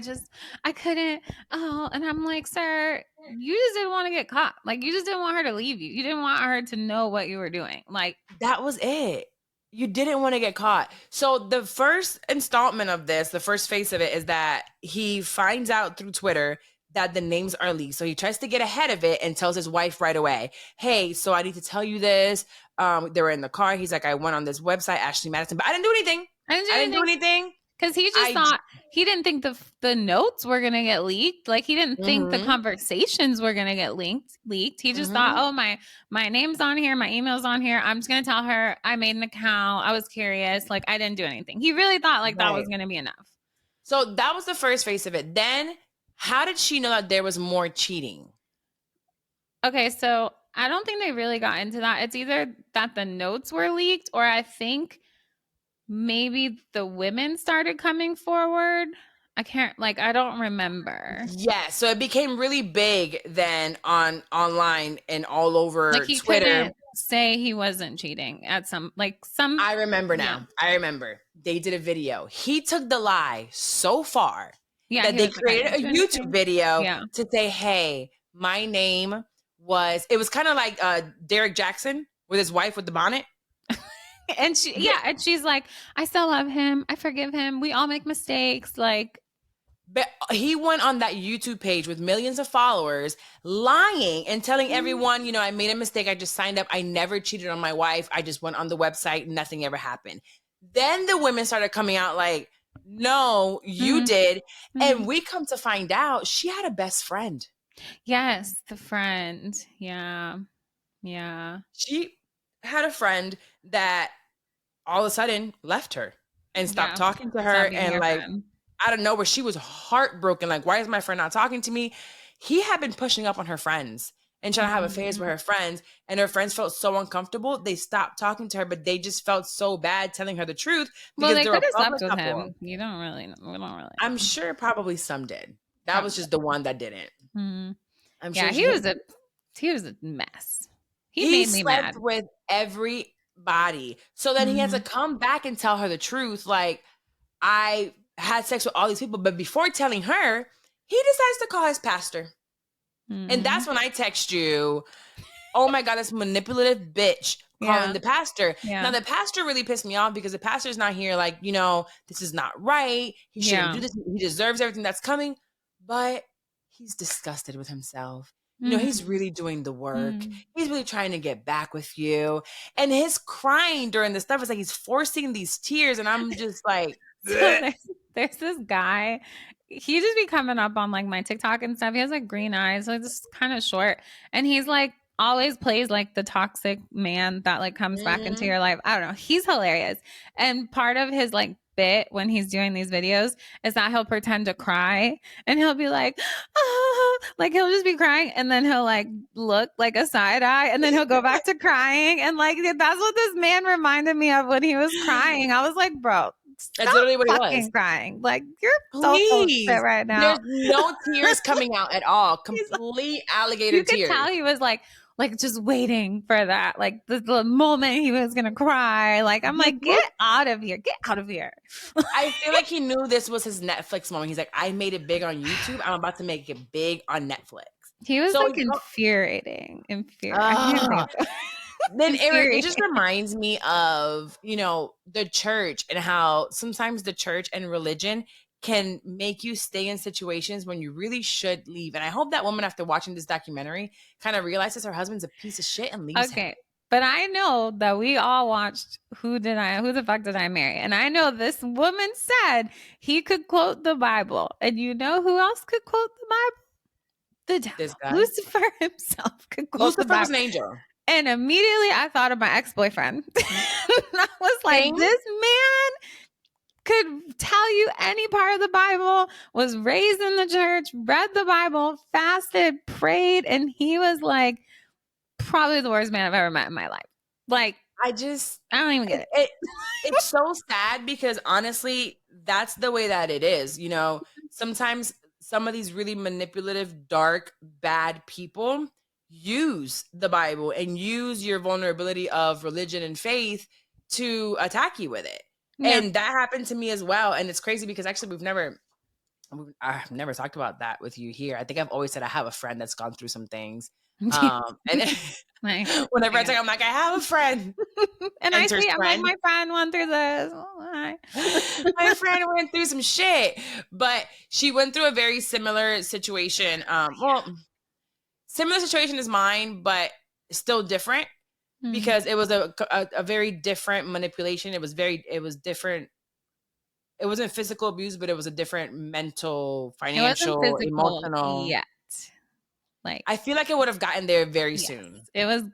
[SPEAKER 3] couldn't. Oh, and I'm like, sir, you just didn't want to get caught. Like, you just didn't want her to leave you. You didn't want her to know what you were doing. Like,
[SPEAKER 2] that was it. You didn't want to get caught. So the first installment of this, the first phase of it is that he finds out through Twitter that the names are leaked. So he tries to get ahead of it and tells his wife right away, hey, so I need to tell you this. They were in the car. He's like, I went on this website, Ashley Madison, but I didn't do anything. I didn't do anything.
[SPEAKER 3] Because he just thought, he didn't think the notes were going to get leaked. Like, he didn't think the conversations were going to get leaked. He just thought, oh, my name's on here. My email's on here. I'm just going to tell her I made an account. I was curious. Like, I didn't do anything. He really thought that was going to be enough.
[SPEAKER 2] So that was the first phase of it. Then how did she know that there was more cheating?
[SPEAKER 3] Okay, so I don't think they really got into that. It's either that the notes were leaked, or I think maybe the women started coming forward. I don't remember.
[SPEAKER 2] Yeah, so it became really big then online and all over
[SPEAKER 3] he
[SPEAKER 2] Twitter.
[SPEAKER 3] Couldn't say he wasn't cheating at some.
[SPEAKER 2] I remember now. Yeah. I remember. They did a video. He took the lie so far that they created a YouTube video to say, hey, my name was, it was kind of like Derek Jackson with his wife with the bonnet.
[SPEAKER 3] And she's like, I still love him. I forgive him. We all make mistakes.
[SPEAKER 2] But he went on that YouTube page with millions of followers, lying and telling everyone, I made a mistake. I just signed up. I never cheated on my wife. I just went on the website. Nothing ever happened. Then the women started coming out like, no, you did. And we come to find out she had a best friend.
[SPEAKER 3] Yes, the friend. Yeah. Yeah.
[SPEAKER 2] She had a friend that all of a sudden left her and stopped talking to her. And out of nowhere, she was heartbroken. Like, why is my friend not talking to me? He had been pushing up on her friends and trying to have affairs with her friends. And her friends felt so uncomfortable. They stopped talking to her, but they just felt so bad telling her the truth.
[SPEAKER 3] Because they could have slept with him. We don't really know.
[SPEAKER 2] I'm sure probably some did. That was just the one that didn't.
[SPEAKER 3] I'm sure he was a mess. He made me
[SPEAKER 2] slept
[SPEAKER 3] mad.
[SPEAKER 2] with everybody. So then he had to come back and tell her the truth. Like, I had sex with all these people, but before telling her, he decides to call his pastor. And that's when I text you, oh my God, this manipulative bitch calling the pastor. Yeah. Now, the pastor really pissed me off because the pastor's not here like, this is not right. He shouldn't do this. He deserves everything that's coming. But he's disgusted with himself. He's really doing the work. He's really trying to get back with you. And his crying during the stuff is like he's forcing these tears. And I'm just like,
[SPEAKER 3] so there's this guy. He just be coming up on my TikTok and stuff. He has green eyes, so just kind of short. And he's always plays the toxic man that comes back into your life. I don't know. He's hilarious. And part of his bit when he's doing these videos is that he'll pretend to cry and he'll be like, oh, like he'll just be crying and then he'll like look like a side eye and then he'll go back to crying. And like, that's what this man reminded me of when he was crying. I was like, bro,
[SPEAKER 2] that's literally what he was.
[SPEAKER 3] Crying. Like, you're so fit right now.
[SPEAKER 2] There's no tears coming out at all. Complete alligator tears.
[SPEAKER 3] You could tell he was like just waiting for that. Like the moment he was going to cry. Like, I'm like, get out of here. Get out of here.
[SPEAKER 2] I feel like he knew this was his Netflix moment. He's like, I made it big on YouTube. I'm about to make it big on Netflix.
[SPEAKER 3] He was like infuriating.
[SPEAKER 2] Then it just reminds me of, you know, the church and how sometimes the church and religion can make you stay in situations when you really should leave. And I hope that woman, after watching this documentary, kind of realizes her husband's a piece of shit and leaves him.
[SPEAKER 3] But I know that we all watched Who the Fuck Did I Marry? And I know this woman said he could quote the Bible. And you know who else could quote the Bible? The devil. This guy. Lucifer himself could quote the Bible.
[SPEAKER 2] Was an angel.
[SPEAKER 3] And immediately I thought of my ex-boyfriend. I was like, this man could tell you any part of the Bible, was raised in the church, read the Bible, fasted, prayed, and he was like probably the worst man I've ever met in my life. Like, I don't even get it.
[SPEAKER 2] It's so sad because honestly, that's the way that it is. You know, sometimes some of these really manipulative, dark, bad people use the Bible and use your vulnerability of religion and faith to attack you with it. Yeah. And that happened to me as well. And it's crazy because actually I've never talked about that with you here. I think I've always said I have a friend that's gone through some things. And whenever I talk, I'm like, I have a friend.
[SPEAKER 3] And I'm like, my friend went through this.
[SPEAKER 2] My friend went through some shit, but she went through a very similar situation. Similar situation as mine, but still different because it was a very different manipulation. It was different. It wasn't physical abuse, but it was a different mental, financial, emotional.
[SPEAKER 3] Yet. Like,
[SPEAKER 2] I feel like it would have gotten there very soon.
[SPEAKER 3] It was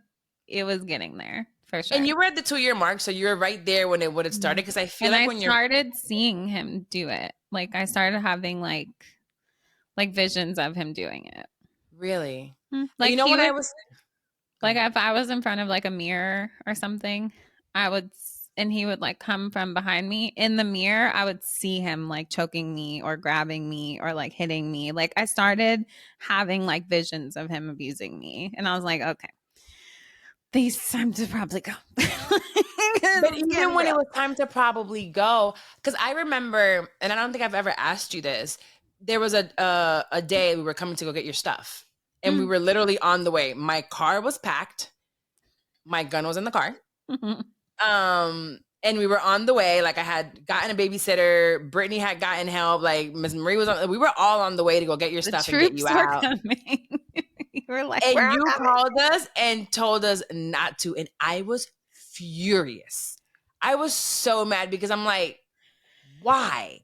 [SPEAKER 3] getting there for sure.
[SPEAKER 2] And you were at the 2-year mark, so you were right there when it would have started. Because I feel like when
[SPEAKER 3] I started seeing him do it, like I started having like visions of him doing it.
[SPEAKER 2] Really?
[SPEAKER 3] Like, you know, when I was like, if I was in front of like a mirror or something, and he would like come from behind me in the mirror, I would see him like choking me or grabbing me or like hitting me. Like, I started having like visions of him abusing me. And I was like, okay, it's time to probably go.
[SPEAKER 2] But even when it was time to probably go, because I remember, and I don't think I've ever asked you this, there was a day we were coming to go get your stuff. And we were literally on the way. My car was packed. My gun was in the car. And we were on the way. Like, I had gotten a babysitter. Brittany had gotten help. Like, Miss Marie was on. We were all on the way to go get your stuff and get you out.
[SPEAKER 3] You were like,
[SPEAKER 2] and you called us and told us not to. And I was furious. I was so mad because I'm like, why?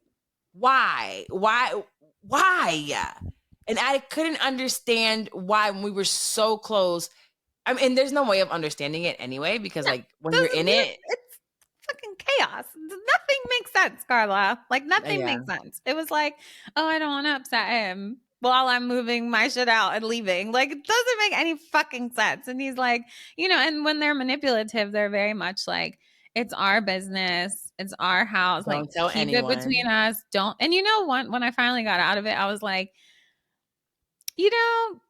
[SPEAKER 2] And I couldn't understand why when we were so close. I mean, there's no way of understanding it anyway, because like when you're in it,
[SPEAKER 3] it's fucking chaos. Nothing makes sense, Carla. Like, nothing makes sense. It was like, oh, I don't want to upset him while I'm moving my shit out and leaving. Like, it doesn't make any fucking sense. And he's like, you know, and when they're manipulative, they're very much like, it's our business. It's our house.
[SPEAKER 2] Don't
[SPEAKER 3] like,
[SPEAKER 2] tell
[SPEAKER 3] keep
[SPEAKER 2] anyone.
[SPEAKER 3] it between us. Don't. And you know what? When I finally got out of it, I was like, you know,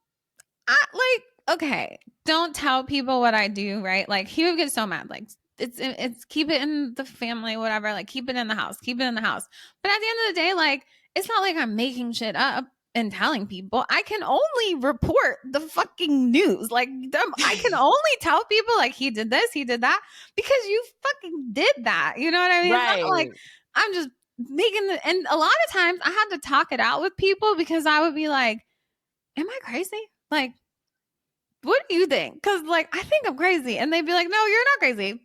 [SPEAKER 3] okay, don't tell people what I do, right? Like, he would get so mad. Like, it's keep it in the family, whatever. Like, keep it in the house. Keep it in the house. But at the end of the day, like, it's not like I'm making shit up and telling people. I can only report the fucking news. Like, I can only tell people, like, he did this, he did that, because you fucking did that. You know what I mean?
[SPEAKER 2] Right.
[SPEAKER 3] It's not like I'm just making and a lot of times I had to talk it out with people because I would be like, am I crazy? Like, what do you think? Because, like, I think I'm crazy. And they'd be like, no, you're not crazy.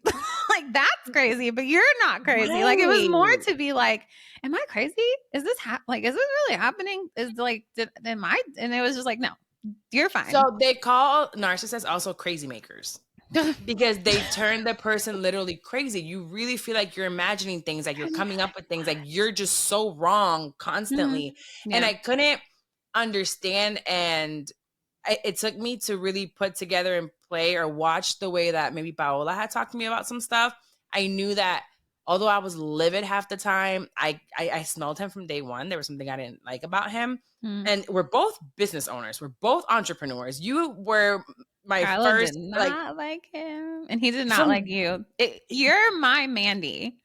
[SPEAKER 3] Like, that's crazy, but you're not crazy. Right. Like, it was more to be like, am I crazy? Is this is this really happening? Is like, am I? And it was just like, no, you're fine.
[SPEAKER 2] So they call narcissists also crazy makers. because they turn the person literally crazy. You really feel like you're imagining things, like you're coming up with things, like you're just so wrong constantly.
[SPEAKER 3] Yeah.
[SPEAKER 2] And I couldn't understand. And it took me to really put together and play or watch the way that maybe Paola had talked to me about some stuff. I knew that although I was livid half the time, I smelled him from day one. There was something I didn't like about him. And we're both business owners. We're both entrepreneurs. You were my
[SPEAKER 3] Carla
[SPEAKER 2] first
[SPEAKER 3] did not like him, and he did not like you. You're my Mandy.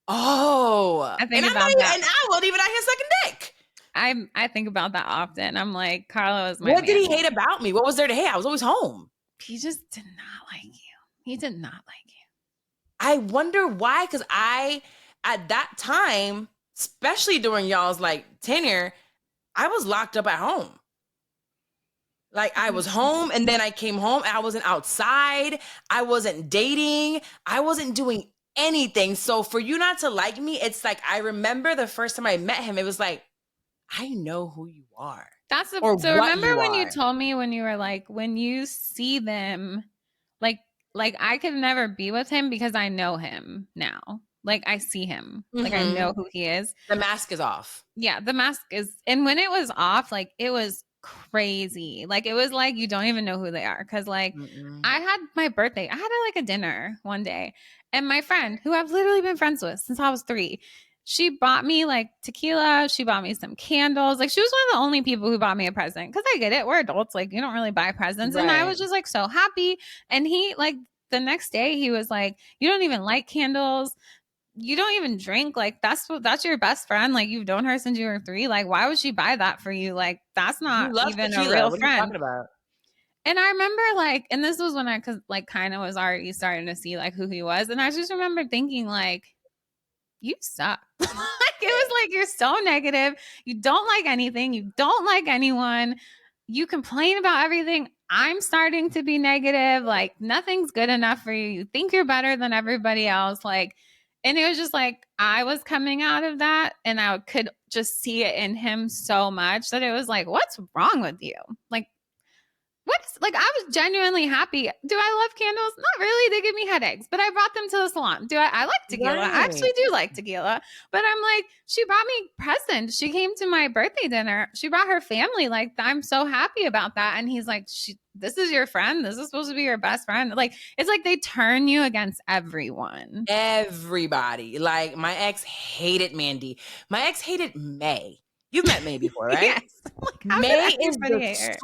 [SPEAKER 2] Oh,
[SPEAKER 3] I think
[SPEAKER 2] and
[SPEAKER 3] about that.
[SPEAKER 2] And I wasn't even at his second dick.
[SPEAKER 3] I think about that often. I'm like, Carla was my
[SPEAKER 2] What did he
[SPEAKER 3] Mandy.
[SPEAKER 2] hate about me? What was there to hate? I was always home.
[SPEAKER 3] He just did not like you. He did not like you.
[SPEAKER 2] I wonder why, because at that time, especially during y'all's like tenure, I was locked up at home. Like I was home and then I came home and I wasn't outside. I wasn't dating. I wasn't doing anything. So for you not to like me, it's like, I remember the first time I met him, it was like, I know who you are.
[SPEAKER 3] So remember when you told me when you were like, when you see them, like I could never be with him because I know him now. Like I see him. Like I know who he is.
[SPEAKER 2] The mask is off.
[SPEAKER 3] Yeah, the mask is, and when it was off, like it was crazy. Like it was like you don't even know who they are. Cause like I had my birthday. I had like a dinner one day, and my friend, who I've literally been friends with since I was 3, she bought me like tequila. She bought me some candles. Like she was one of the only people who bought me a present. Cause I get it. We're adults. Like you don't really buy presents. Right. And I was just like so happy. And he like the next day he was like, you don't even like candles. You don't even drink. Like that's your best friend. Like you've known her since you were 3. Like why would she buy that for you? Like that's not even tequila. A real
[SPEAKER 2] what
[SPEAKER 3] friend.
[SPEAKER 2] Are you talking about?
[SPEAKER 3] And I remember like, and this was when I like kind of was already starting to see like who he was. And I just remember thinking like, you suck. Like it was like, you're so negative. You don't like anything. You don't like anyone. You complain about everything. I'm starting to be negative. Like nothing's good enough for you. You think you're better than everybody else. Like, and it was just like, I was coming out of that and I could just see it in him so much that it was like, what's wrong with you? Like, like I was genuinely happy. Do I love candles? Not really. They give me headaches, but I brought them to the salon. I like tequila. Right. I actually do like tequila, but I'm like, she brought me presents. She came to my birthday dinner. She brought her family. Like I'm so happy about that. And he's like, this is your friend. This is supposed to be your best friend. Like, it's like they turn you against everyone.
[SPEAKER 2] Everybody. Like my ex hated Mandy. My ex hated May. You've met May before, right?
[SPEAKER 3] Yes. Like,
[SPEAKER 2] May is the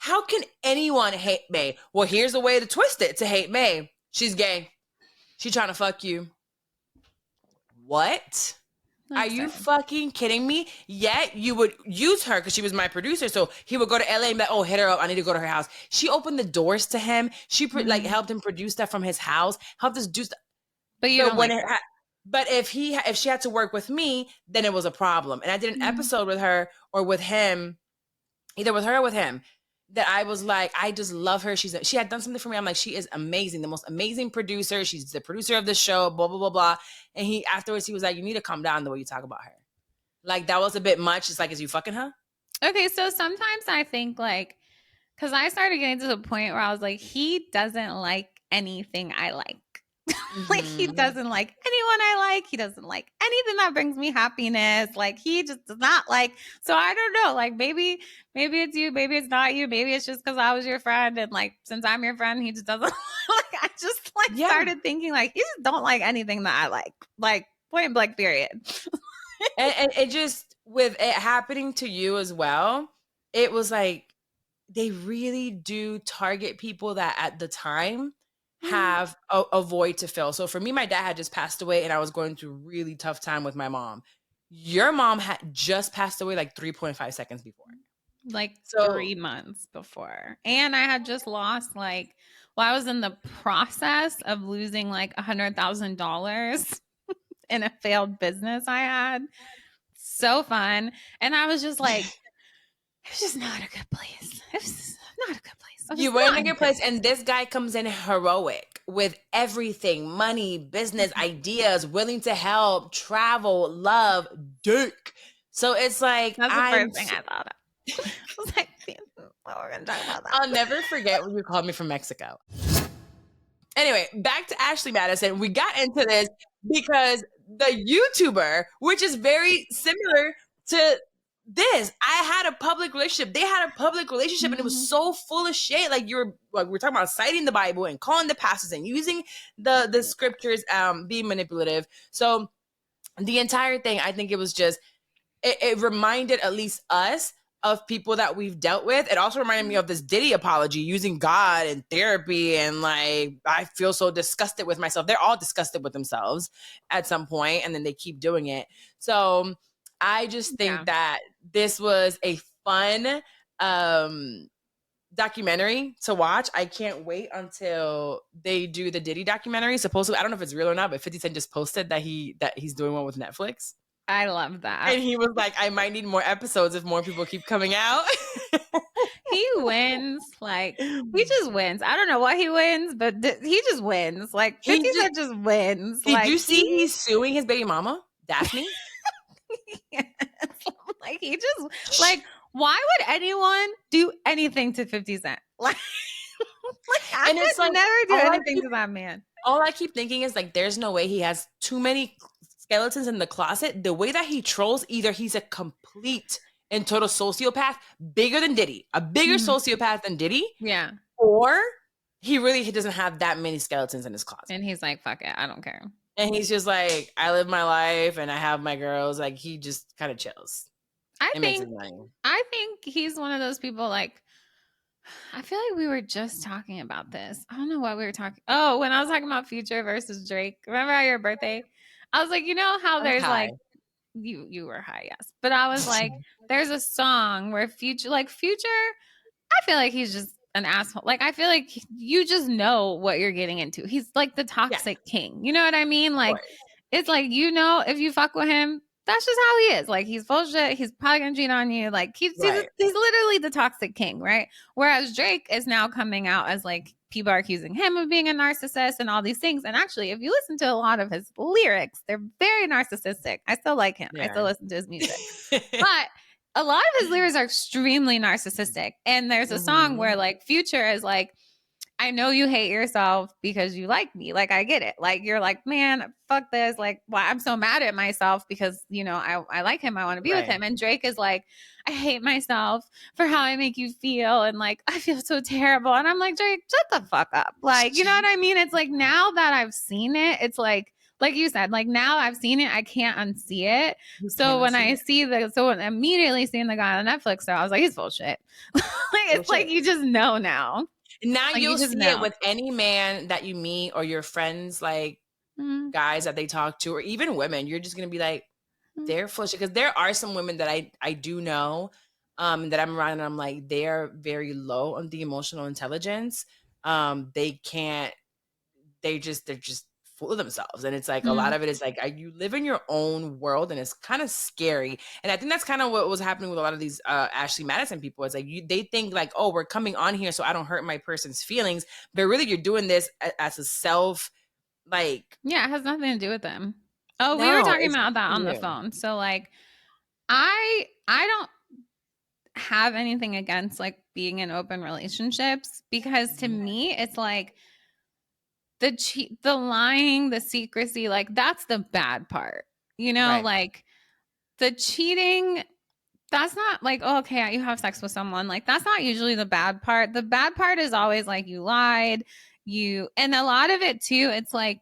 [SPEAKER 2] how can anyone hate May? Well, here's a way to twist it to hate May. She's gay. She's trying to fuck you. What? Are you fucking kidding me? Yet you would use her because she was my producer. So he would go to LA and be like, oh, hit her up. I need to go to her house. She opened the doors to him. She like helped him produce stuff from his house, helped us do stuff.
[SPEAKER 3] But you don't like
[SPEAKER 2] but if she had to work with me, then it was a problem. And I did an episode with her or with him, either with her or with him, that I was like, I just love her. She had done something for me. I'm like, she is amazing. The most amazing producer. She's the producer of the show, blah, blah, blah, blah. And afterwards he was like, you need to calm down the way you talk about her. Like that was a bit much. It's like, is you fucking her?
[SPEAKER 3] Okay. So sometimes I think like, cause I started getting to the point where I was like, he doesn't like anything I like. Like he doesn't like anyone I like. He doesn't like anything that brings me happiness. Like he just does not like. So I don't know. Like maybe it's you. Maybe it's not you. Maybe it's just because I was your friend, and like since I'm your friend, he just doesn't. Like I just like started thinking like he just don't like anything that I like. Like point blank period.
[SPEAKER 2] and it just with it happening to you as well. It was like they really do target people that at the time have a void to fill. So for me, my dad had just passed away and I was going through a really tough time with my mom. Your mom had just passed away like 3.5 seconds before.
[SPEAKER 3] Like 3 months before. And I had just lost I was in the process of losing like $100,000 in a failed business I had. So fun. And I was just like, it was just not a good place. It was not a good place.
[SPEAKER 2] You were in a good place, and this guy comes in heroic with everything, money, business, ideas, willing to help, travel, love, dick. So it's like
[SPEAKER 3] that's the first thing I thought of. I was like, we're going to talk about that.
[SPEAKER 2] I'll never forget when you called me from Mexico. Anyway, back to Ashley Madison. We got into this because the YouTuber, which is very similar to this, I had a public relationship. They had a public relationship, and it was so full of shit. Like we're talking about citing the Bible and calling the pastors and using the scriptures, being manipulative. So the entire thing, I think it was just it reminded at least us of people that we've dealt with. It also reminded me of this Diddy apology, using God and therapy, and like, I feel so disgusted with myself. They're all disgusted with themselves at some point, and then they keep doing it. So I just think that this was a fun documentary to watch. I can't wait until they do the Diddy documentary. Supposedly, I don't know if it's real or not, but 50 Cent just posted that he's doing one with Netflix.
[SPEAKER 3] I love that.
[SPEAKER 2] And he was like, I might need more episodes if more people keep coming out.
[SPEAKER 3] He wins. Like, he just wins. I don't know what he wins, but he just wins. Like, 50 Cent just wins.
[SPEAKER 2] Did you see he's suing his baby mama, Daphne?
[SPEAKER 3] Yes. Like, he just, like, why would anyone do anything to 50 Cent? Like I would never do anything to that man.
[SPEAKER 2] All I keep thinking is, like, there's no way he has too many skeletons in the closet. The way that he trolls, either he's a complete and total sociopath, bigger than Diddy, a bigger sociopath than Diddy.
[SPEAKER 3] Yeah.
[SPEAKER 2] Or he doesn't have that many skeletons in his closet.
[SPEAKER 3] And he's like, fuck it, I don't care.
[SPEAKER 2] And he's just like, I live my life and I have my girls. Like, he just kind of chills.
[SPEAKER 3] I think he's one of those people, like, I feel like we were just talking about this. I don't know what we were talking. Oh, when I was talking about Future versus Drake. Remember at your birthday? I was like, you know how there's high. Like, you were high, yes. But I was like, there's a song where Future, I feel like he's just an asshole. Like, I feel like you just know what you're getting into. He's like the toxic king. You know what I mean? Like, it's like, you know, if you fuck with him, that's just how he is. Like, he's full shit. He's probably gonna cheat on you. Like, he's literally the toxic king, right? Whereas Drake is now coming out as, like, people are accusing him of being a narcissist and all these things. And actually, if you listen to a lot of his lyrics, they're very narcissistic. I still like him. I still listen to his music. But a lot of his lyrics are extremely narcissistic. And there's a song where, like, Future is like, I know you hate yourself because you like me. Like, I get it. Like, you're like, man, fuck this. Like, well, I'm so mad at myself because, you know, I like him. I want to be with him. And Drake is like, I hate myself for how I make you feel. And, like, I feel so terrible. And I'm like, Drake, shut the fuck up. Like, you know what I mean? It's like, now that I've seen it, it's like you said, like, now I've seen it, I can't unsee it. So when I see immediately seeing the guy on Netflix, so I was like, he's bullshit. Like, it's like, you just know now.
[SPEAKER 2] Now you'll see it with any man that you meet or your friends, like guys that they talk to, or even women. You're just going to be like, they're full of shit. Because there are some women that I do know that I'm around, and I'm like, they are very low on the emotional intelligence. They're just full of themselves. And it's like, a lot of it is like, you live in your own world, and it's kind of scary. And I think that's kind of what was happening with a lot of these Ashley Madison people. It's like, they think like, oh, we're coming on here so I don't hurt my person's feelings. But really, you're doing this as a self, like.
[SPEAKER 3] Yeah, it has nothing to do with them. Oh, we were talking about that on the phone. So, like, I don't have anything against, like, being in open relationships, because to me, it's like, the lying, the secrecy, like, that's the bad part, you know, like, the cheating, that's not like, oh, okay, you have sex with someone. Like, that's not usually the bad part. The bad part is always like, you lied, and a lot of it too, it's like,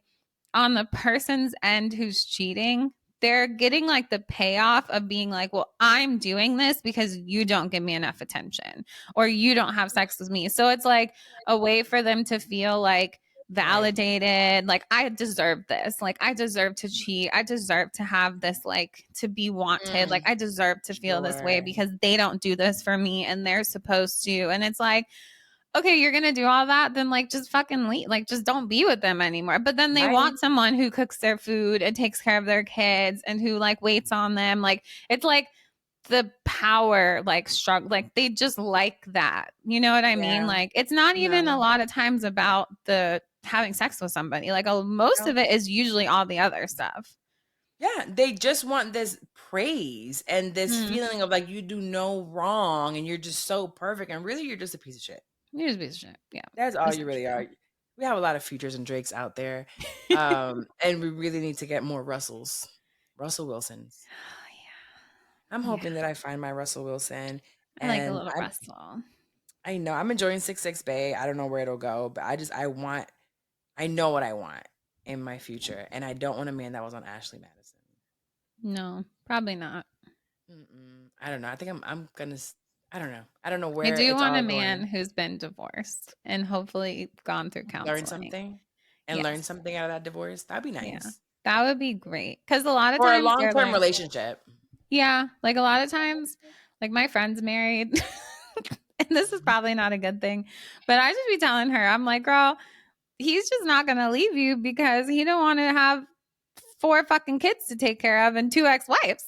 [SPEAKER 3] on the person's end who's cheating, they're getting, like, the payoff of being like, well, I'm doing this because you don't give me enough attention, or you don't have sex with me. So it's like a way for them to feel like validated, like, I deserve this, like, I deserve to cheat, I deserve to have this, like, to be wanted, like, I deserve to feel this way because they don't do this for me and they're supposed to. And it's like, okay, you're gonna do all that, then, like, just fucking leave, like, just don't be with them anymore. But then they want someone who cooks their food and takes care of their kids and who, like, waits on them. Like, it's like the power, like, struggle, like, they just like that, you know what I mean? Like, it's not even a lot of times about the having sex with somebody. Like, most of it is usually all the other stuff.
[SPEAKER 2] Yeah, they just want this praise and this feeling of like you do no wrong and you're just so perfect and really you're just a piece of shit.
[SPEAKER 3] You're just a piece of shit. Yeah.
[SPEAKER 2] That's all you really are. We have a lot of Futures and Drakes out there. And we really need to get more Russell Wilsons.
[SPEAKER 3] Oh, yeah.
[SPEAKER 2] I'm hoping that I find my Russell Wilson.
[SPEAKER 3] I like a little Russell.
[SPEAKER 2] I know. I'm enjoying 6'6" Bay. I don't know where it'll go, but I know what I want in my future. And I don't want a man that was on Ashley Madison.
[SPEAKER 3] No, probably not.
[SPEAKER 2] I don't know. I think I'm going to, I don't know. I don't know where
[SPEAKER 3] I do want a
[SPEAKER 2] going.
[SPEAKER 3] man who's been divorced and hopefully gone through counseling.
[SPEAKER 2] Learn something and learn something out of that divorce. That'd be nice. Yeah.
[SPEAKER 3] That would be great. Because a lot of times.
[SPEAKER 2] Or a long-term relationship.
[SPEAKER 3] Yeah. Like a lot of times, like my friend's married. And this is probably not a good thing. But I just be telling her, I'm like, girl, he's just not going to leave you because he don't want to have 4 fucking kids to take care of and 2 ex-wives.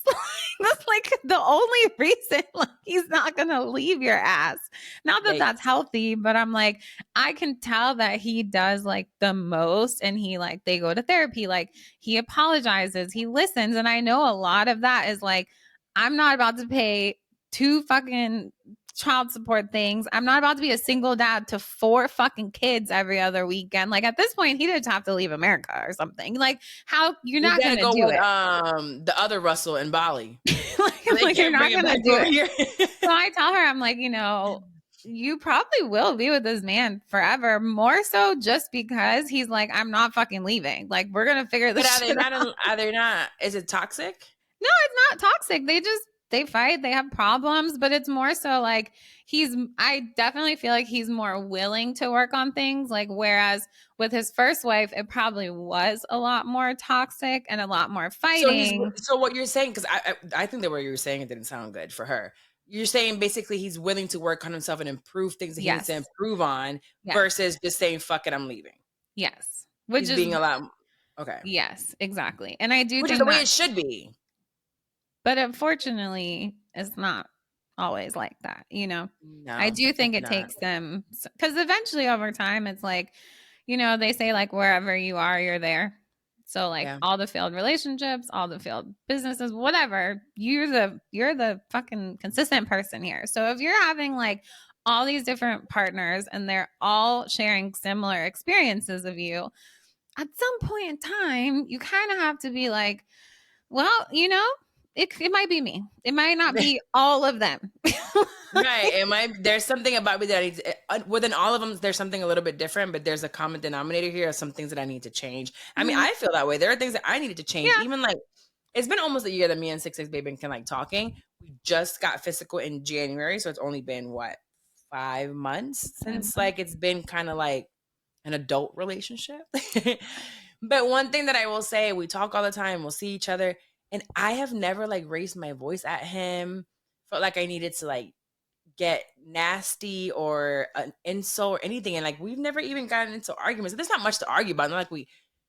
[SPEAKER 3] That's like the only reason he's not going to leave your ass. Not that that's healthy, but I'm like, I can tell that he does like the most and he like, they go to therapy, like he apologizes, he listens. And I know a lot of that is like, I'm not about to pay 2 fucking child support things. I'm not about to be a single dad to 4 fucking kids every other weekend. Like at this point, he didn't have to leave America or something. Like how you're not going to do
[SPEAKER 2] with,
[SPEAKER 3] it.
[SPEAKER 2] The other Russell in Bali.
[SPEAKER 3] like you're not going to do it. So I tell her, I'm like, you know, you probably will be with this man forever. More so just because he's like, I'm not fucking leaving. Like we're going to figure this shit out.
[SPEAKER 2] Are they not? Is it toxic?
[SPEAKER 3] No, it's not toxic. They fight, they have problems, but it's more so like I definitely feel like he's more willing to work on things. Like, whereas with his first wife, it probably was a lot more toxic and a lot more fighting.
[SPEAKER 2] So what you're saying, because I think that what you were saying, it didn't sound good for her. You're saying basically he's willing to work on himself and improve things that he needs to improve on versus just saying, fuck it, I'm leaving.
[SPEAKER 3] Yes.
[SPEAKER 2] Which is being a lot. Okay.
[SPEAKER 3] Yes, exactly. And I do
[SPEAKER 2] think
[SPEAKER 3] is
[SPEAKER 2] the way it should be.
[SPEAKER 3] But unfortunately, it's not always like that, you know? No, I do think it takes them, because eventually over time, it's like, you know, they say like wherever you are, you're there. So like all the failed relationships, all the failed businesses, whatever, you're the fucking consistent person here. So if you're having like all these different partners and they're all sharing similar experiences of you, at some point in time, you kind of have to be like, well, you know, it might be me. It might not be all of them.
[SPEAKER 2] Right. There's something about me that I need to, within all of them, there's something a little bit different, but there's a common denominator here of some things that I need to change. I mean, I feel that way. There are things that I needed to change. Yeah. Even like, it's been almost a year that me and 6'6" Baby can like talking. We just got physical in January. So it's only been 5 months since like it's been kind of like an adult relationship. But one thing that I will say, we talk all the time. We'll see each other. And I have never like raised my voice at him. Felt like I needed to like get nasty or an insult or anything. And like, we've never even gotten into arguments. There's not much to argue about. Not like we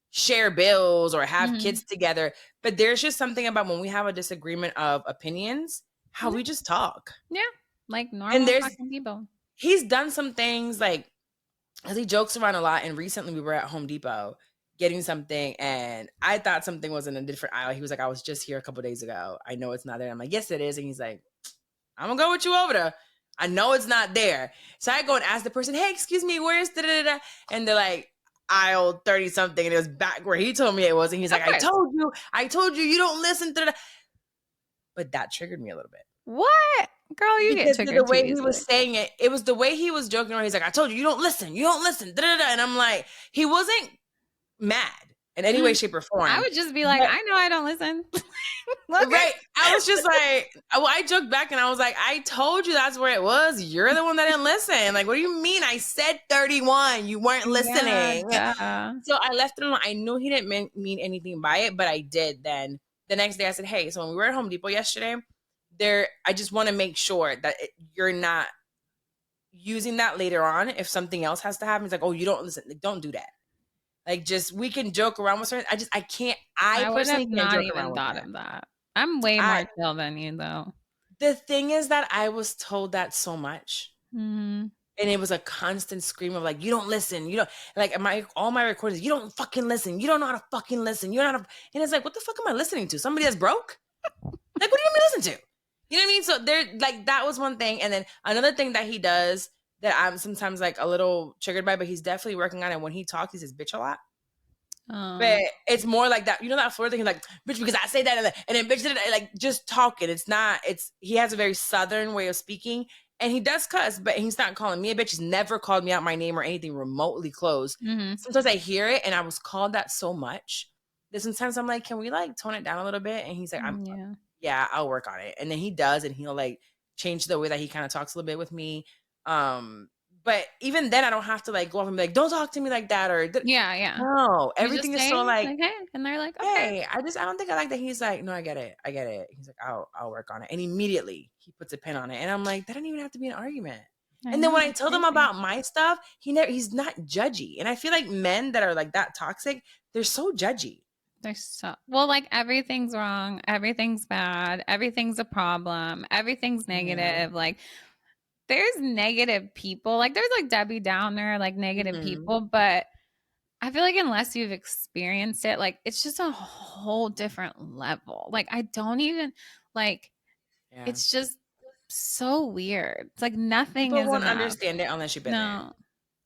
[SPEAKER 2] share bills or have kids together. But there's just something about when we have a disagreement of opinions, how we just talk.
[SPEAKER 3] Yeah. Like normal fucking people.
[SPEAKER 2] He's done some things like, as he jokes around a lot. And recently we were at Home Depot getting something, and I thought something was in a different aisle. He was like, I was just here a couple days ago. I know it's not there. I'm like, yes, it is. And he's like, I'm gonna go with you over there. I know it's not there. So I go and ask the person, hey, excuse me, where's da-da-da-da? And they're like, aisle 30 something. And it was back where he told me it was. And he's like, I told you, you don't listen to that. But that triggered me a little bit.
[SPEAKER 3] What? Girl, you get triggered
[SPEAKER 2] the way he was saying it. It was the way he was joking around. He's like, I told you, you don't listen. Da-da-da. And I'm like, he wasn't mad in any way, shape, or form.
[SPEAKER 3] I would just be like, I know I don't listen.
[SPEAKER 2] Right. I was just like, I joked back and I was like, I told you that's where it was. You're the one that didn't listen. Like, what do you mean? I said 31. You weren't listening. Yeah. So I left it alone. I knew he didn't mean anything by it, but I did then. The next day I said, hey, so when we were at Home Depot yesterday, I just want to make sure that you're not using that later on if something else has to happen. It's like, oh, you don't listen. Like, don't do that. Like, just, we can joke around with certain. I can't. I personally can't
[SPEAKER 3] not
[SPEAKER 2] joke
[SPEAKER 3] even
[SPEAKER 2] around
[SPEAKER 3] thought
[SPEAKER 2] with
[SPEAKER 3] of that. I'm way more chill than you, though.
[SPEAKER 2] The thing is that I was told that so much, and it was a constant scream of like, you don't listen. You don't like all my recordings. You don't fucking listen. You don't know how to fucking listen. You're not. And it's like, what the fuck am I listening to? Somebody that's broke? Like, what do you mean listen to? You know what I mean? So there, like, that was one thing. And then another thing that he does that I'm sometimes like a little triggered by, but he's definitely working on it. When he talks, he says bitch a lot. But it's more like that, you know, that Florida thing, like, bitch, because I say that, and then bitch, like, just talking. He has a very Southern way of speaking, and he does cuss, but he's not calling me a bitch. He's never called me out my name or anything remotely close.
[SPEAKER 3] Mm-hmm.
[SPEAKER 2] Sometimes I hear it, and I was called that so much that sometimes I'm like, can we like tone it down a little bit? And he's like, yeah, I'll work on it. And then he does, and he'll like change the way that he kind of talks a little bit with me. But even then, I don't have to like go off and be like, don't talk to me like that. Or no, everything is so like,
[SPEAKER 3] hey, and they're like,
[SPEAKER 2] okay. Hey, I don't think I like that. He's like, no, I get it. He's like, I'll work on it. And immediately he puts a pin on it. And I'm like, that didn't even have to be an argument. And then when I tell them about my stuff, he's not judgy. And I feel like men that are like that toxic, they're so judgy.
[SPEAKER 3] They're so, well, like everything's wrong. Everything's bad. Everything's a problem. Everything's negative. Like, there's negative people. Like, there's like Debbie Downer, like negative people. But I feel like unless you've experienced it, like, it's just a whole different level. Like, I don't even, like, it's just so weird. It's like nothing
[SPEAKER 2] people
[SPEAKER 3] is
[SPEAKER 2] won't
[SPEAKER 3] enough.
[SPEAKER 2] Understand it unless you've been there.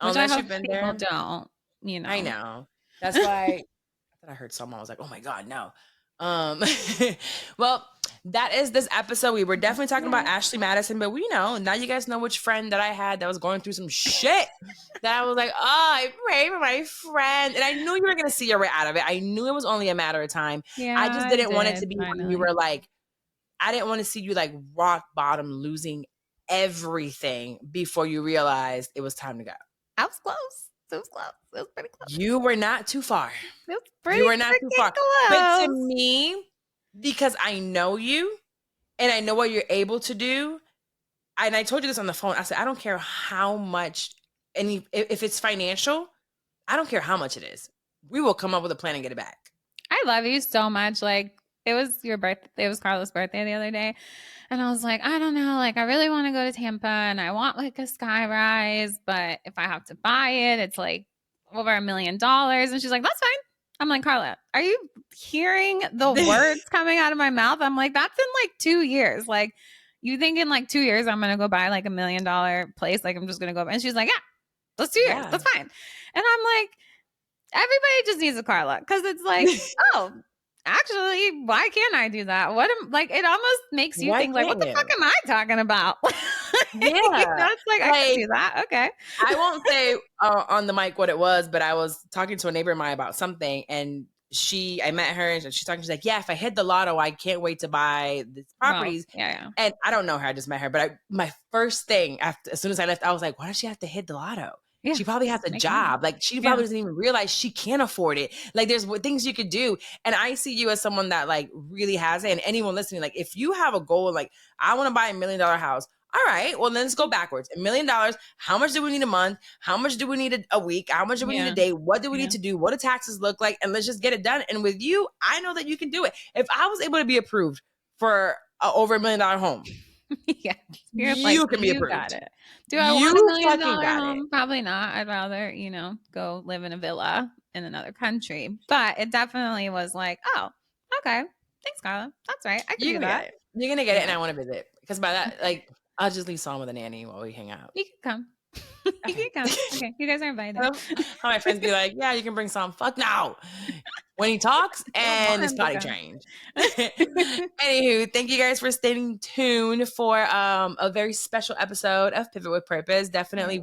[SPEAKER 3] Unless you've been there. Don't, you know.
[SPEAKER 2] I know. That's why I heard someone, I was like, oh my God, no. Well, that is this episode. We were definitely talking about Ashley Madison, but we know now you guys know which friend that I had that was going through some shit that I was like, oh, I pray for my friend. And I knew you were going to see your way out of it. I knew it was only a matter of time.
[SPEAKER 3] Yeah,
[SPEAKER 2] I just didn't want it to be when you were like, I didn't want to see you like rock bottom, losing everything before you realized it was time to go.
[SPEAKER 3] I was close. It was close. It was pretty close.
[SPEAKER 2] You were not too far.
[SPEAKER 3] You were not too far. Close.
[SPEAKER 2] But to me, because I know you and I know what you're able to do, and I told you this on the phone, I said, I don't care how much, and if it's financial, I don't care how much it is. We will come up with a plan and get it back.
[SPEAKER 3] I love you so much. Like, it was your birthday. It was Carla's birthday the other day. And I was like, I don't know. Like, I really want to go to Tampa and I want like a sky rise. But if I have to buy it, it's like over $1 million. And she's like, that's fine. I'm like, Carla, are you hearing the words coming out of my mouth? I'm like, that's in like 2 years. Like, you think in like 2 years, I'm going to go buy like $1 million place? Like, I'm just going to go. And she's like, yeah, that's 2 years. That's fine. And I'm like, everybody just needs a Carla. Cause it's like, oh, actually, why can't I do that? It almost makes you think like, what the fuck am I talking about?
[SPEAKER 2] Yeah.
[SPEAKER 3] It's like, I can do that. Okay.
[SPEAKER 2] I won't say on the mic what it was, but I was talking to a neighbor of mine about something, and I met her and she's like, yeah, if I hit the lotto, I can't wait to buy these properties.
[SPEAKER 3] Well, yeah.
[SPEAKER 2] And I don't know her. I just met her. But my first thing as soon as I left, I was like, why does she have to hit the lotto? Yeah. She probably has a job. Like, she probably doesn't even realize she can't afford it. Like, there's things you could do. And I see you as someone that like really has it. And anyone listening, like, if you have a goal, like, I want to buy $1 million house. All right, well, let's go backwards. $1 million. How much do we need a month? How much do we need a week? How much do we need a day? What do we need to do? What do taxes look like? And let's just get it done. And with you, I know that you can do it. If I was able to be approved for over $1 million home, you can be approved.
[SPEAKER 3] Got it. Do I want $1 million home? Probably not. I'd rather, go live in a villa in another country. But it definitely was like, oh, okay. Thanks, Carla. That's right. I can do that.
[SPEAKER 2] You're going to get it, and I want to visit. Because by that, like, I'll just leave Psalm with a nanny while we hang out.
[SPEAKER 3] You can come. You can come. Okay. You guys are invited.
[SPEAKER 2] How my friends be like, yeah, you can bring Psalm. Fuck no. When he talks and is potty trained. Anywho, thank you guys for staying tuned for a very special episode of Pivot with Purpose. Definitely,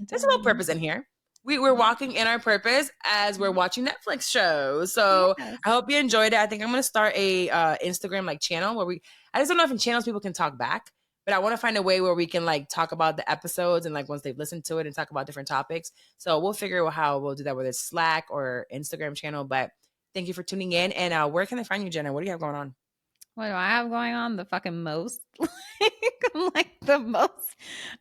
[SPEAKER 2] there's a little purpose in here. We're walking in our purpose as we're watching Netflix shows. So I hope you enjoyed it. I think I'm going to start a Instagram like channel where I just don't know if in channels people can talk back, but I want to find a way where we can like talk about the episodes and like once they've listened to it and talk about different topics. So we'll figure out how we'll do that, whether it's Slack or Instagram channel. But thank you for tuning in. And where can I find you, Jenna? What do you have going on?
[SPEAKER 3] What do I have going on? The fucking most. I'm like the most.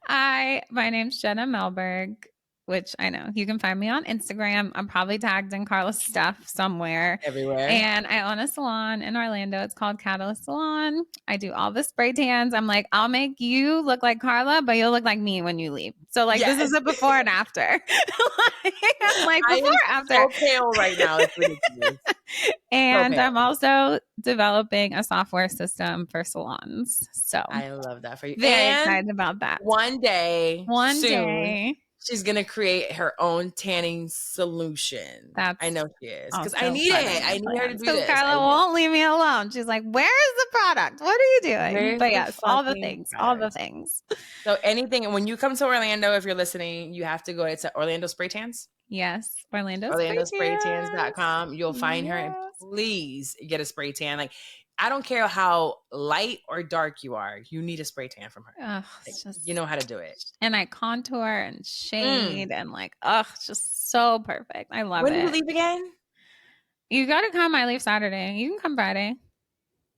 [SPEAKER 3] My name's Jenna Melberg, which I know you can find me on Instagram. I'm probably tagged in Carla's stuff somewhere.
[SPEAKER 2] Everywhere.
[SPEAKER 3] And I own a salon in Orlando. It's called Catalyst Salon. I do all the spray tans. I'm like, I'll make you look like Carla, but you'll look like me when you leave. So like, this is a before and after. I'm like, before, after.
[SPEAKER 2] So pale right now. It's ridiculous.
[SPEAKER 3] And
[SPEAKER 2] pale.
[SPEAKER 3] I'm also developing a software system for salons. So
[SPEAKER 2] I love that for you.
[SPEAKER 3] very
[SPEAKER 2] And
[SPEAKER 3] excited about that.
[SPEAKER 2] one day,
[SPEAKER 3] One
[SPEAKER 2] soon,
[SPEAKER 3] day.
[SPEAKER 2] she's gonna create her own tanning solution.
[SPEAKER 3] That's
[SPEAKER 2] I know she is because I
[SPEAKER 3] also
[SPEAKER 2] need
[SPEAKER 3] part of
[SPEAKER 2] it.
[SPEAKER 3] my
[SPEAKER 2] I need her to
[SPEAKER 3] plans.
[SPEAKER 2] do
[SPEAKER 3] Because
[SPEAKER 2] this.
[SPEAKER 3] Carla won't leave me alone. She's like, "Where is the product? What are you doing?"
[SPEAKER 2] Where's
[SPEAKER 3] But
[SPEAKER 2] the
[SPEAKER 3] yes, all the
[SPEAKER 2] fucking
[SPEAKER 3] things, all the
[SPEAKER 2] product?
[SPEAKER 3] things.
[SPEAKER 2] So anything, and when you come to Orlando, if you're listening, you have to go to Orlando Spray Tans.
[SPEAKER 3] Yes, Orlando
[SPEAKER 2] OrlandoSprayTans.com. You'll find her, and
[SPEAKER 3] Yes.
[SPEAKER 2] please get a spray tan. Like, I don't care how light or dark you are, you need a spray tan from her.
[SPEAKER 3] Ugh,
[SPEAKER 2] Like,
[SPEAKER 3] it's just,
[SPEAKER 2] you know how to do it.
[SPEAKER 3] and I contour and shade and like, it's just so perfect. I love
[SPEAKER 2] When do you
[SPEAKER 3] it.
[SPEAKER 2] leave again?
[SPEAKER 3] You got to come. I leave Saturday. You can come Friday.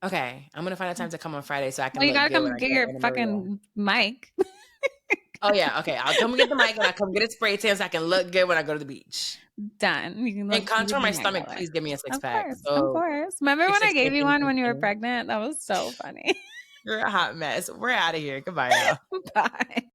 [SPEAKER 2] Okay, I'm gonna find a time to come on Friday so I can
[SPEAKER 3] Well, you
[SPEAKER 2] look
[SPEAKER 3] got to
[SPEAKER 2] good when
[SPEAKER 3] come
[SPEAKER 2] I
[SPEAKER 3] get
[SPEAKER 2] go
[SPEAKER 3] your
[SPEAKER 2] to Maria.
[SPEAKER 3] fucking mic.
[SPEAKER 2] Oh yeah, okay. I'll come get the mic and I'll come get a spray tan so I can look good when I go to the beach.
[SPEAKER 3] Done. You can look
[SPEAKER 2] And contour my
[SPEAKER 3] even
[SPEAKER 2] stomach.
[SPEAKER 3] regular.
[SPEAKER 2] Please give me a six
[SPEAKER 3] Of
[SPEAKER 2] pack.
[SPEAKER 3] course,
[SPEAKER 2] So
[SPEAKER 3] of course. Remember when I gave you one when you were
[SPEAKER 2] pregnant?
[SPEAKER 3] pregnant? That was so funny.
[SPEAKER 2] You're a hot mess. We're out of here. Goodbye, y'all.
[SPEAKER 3] Bye.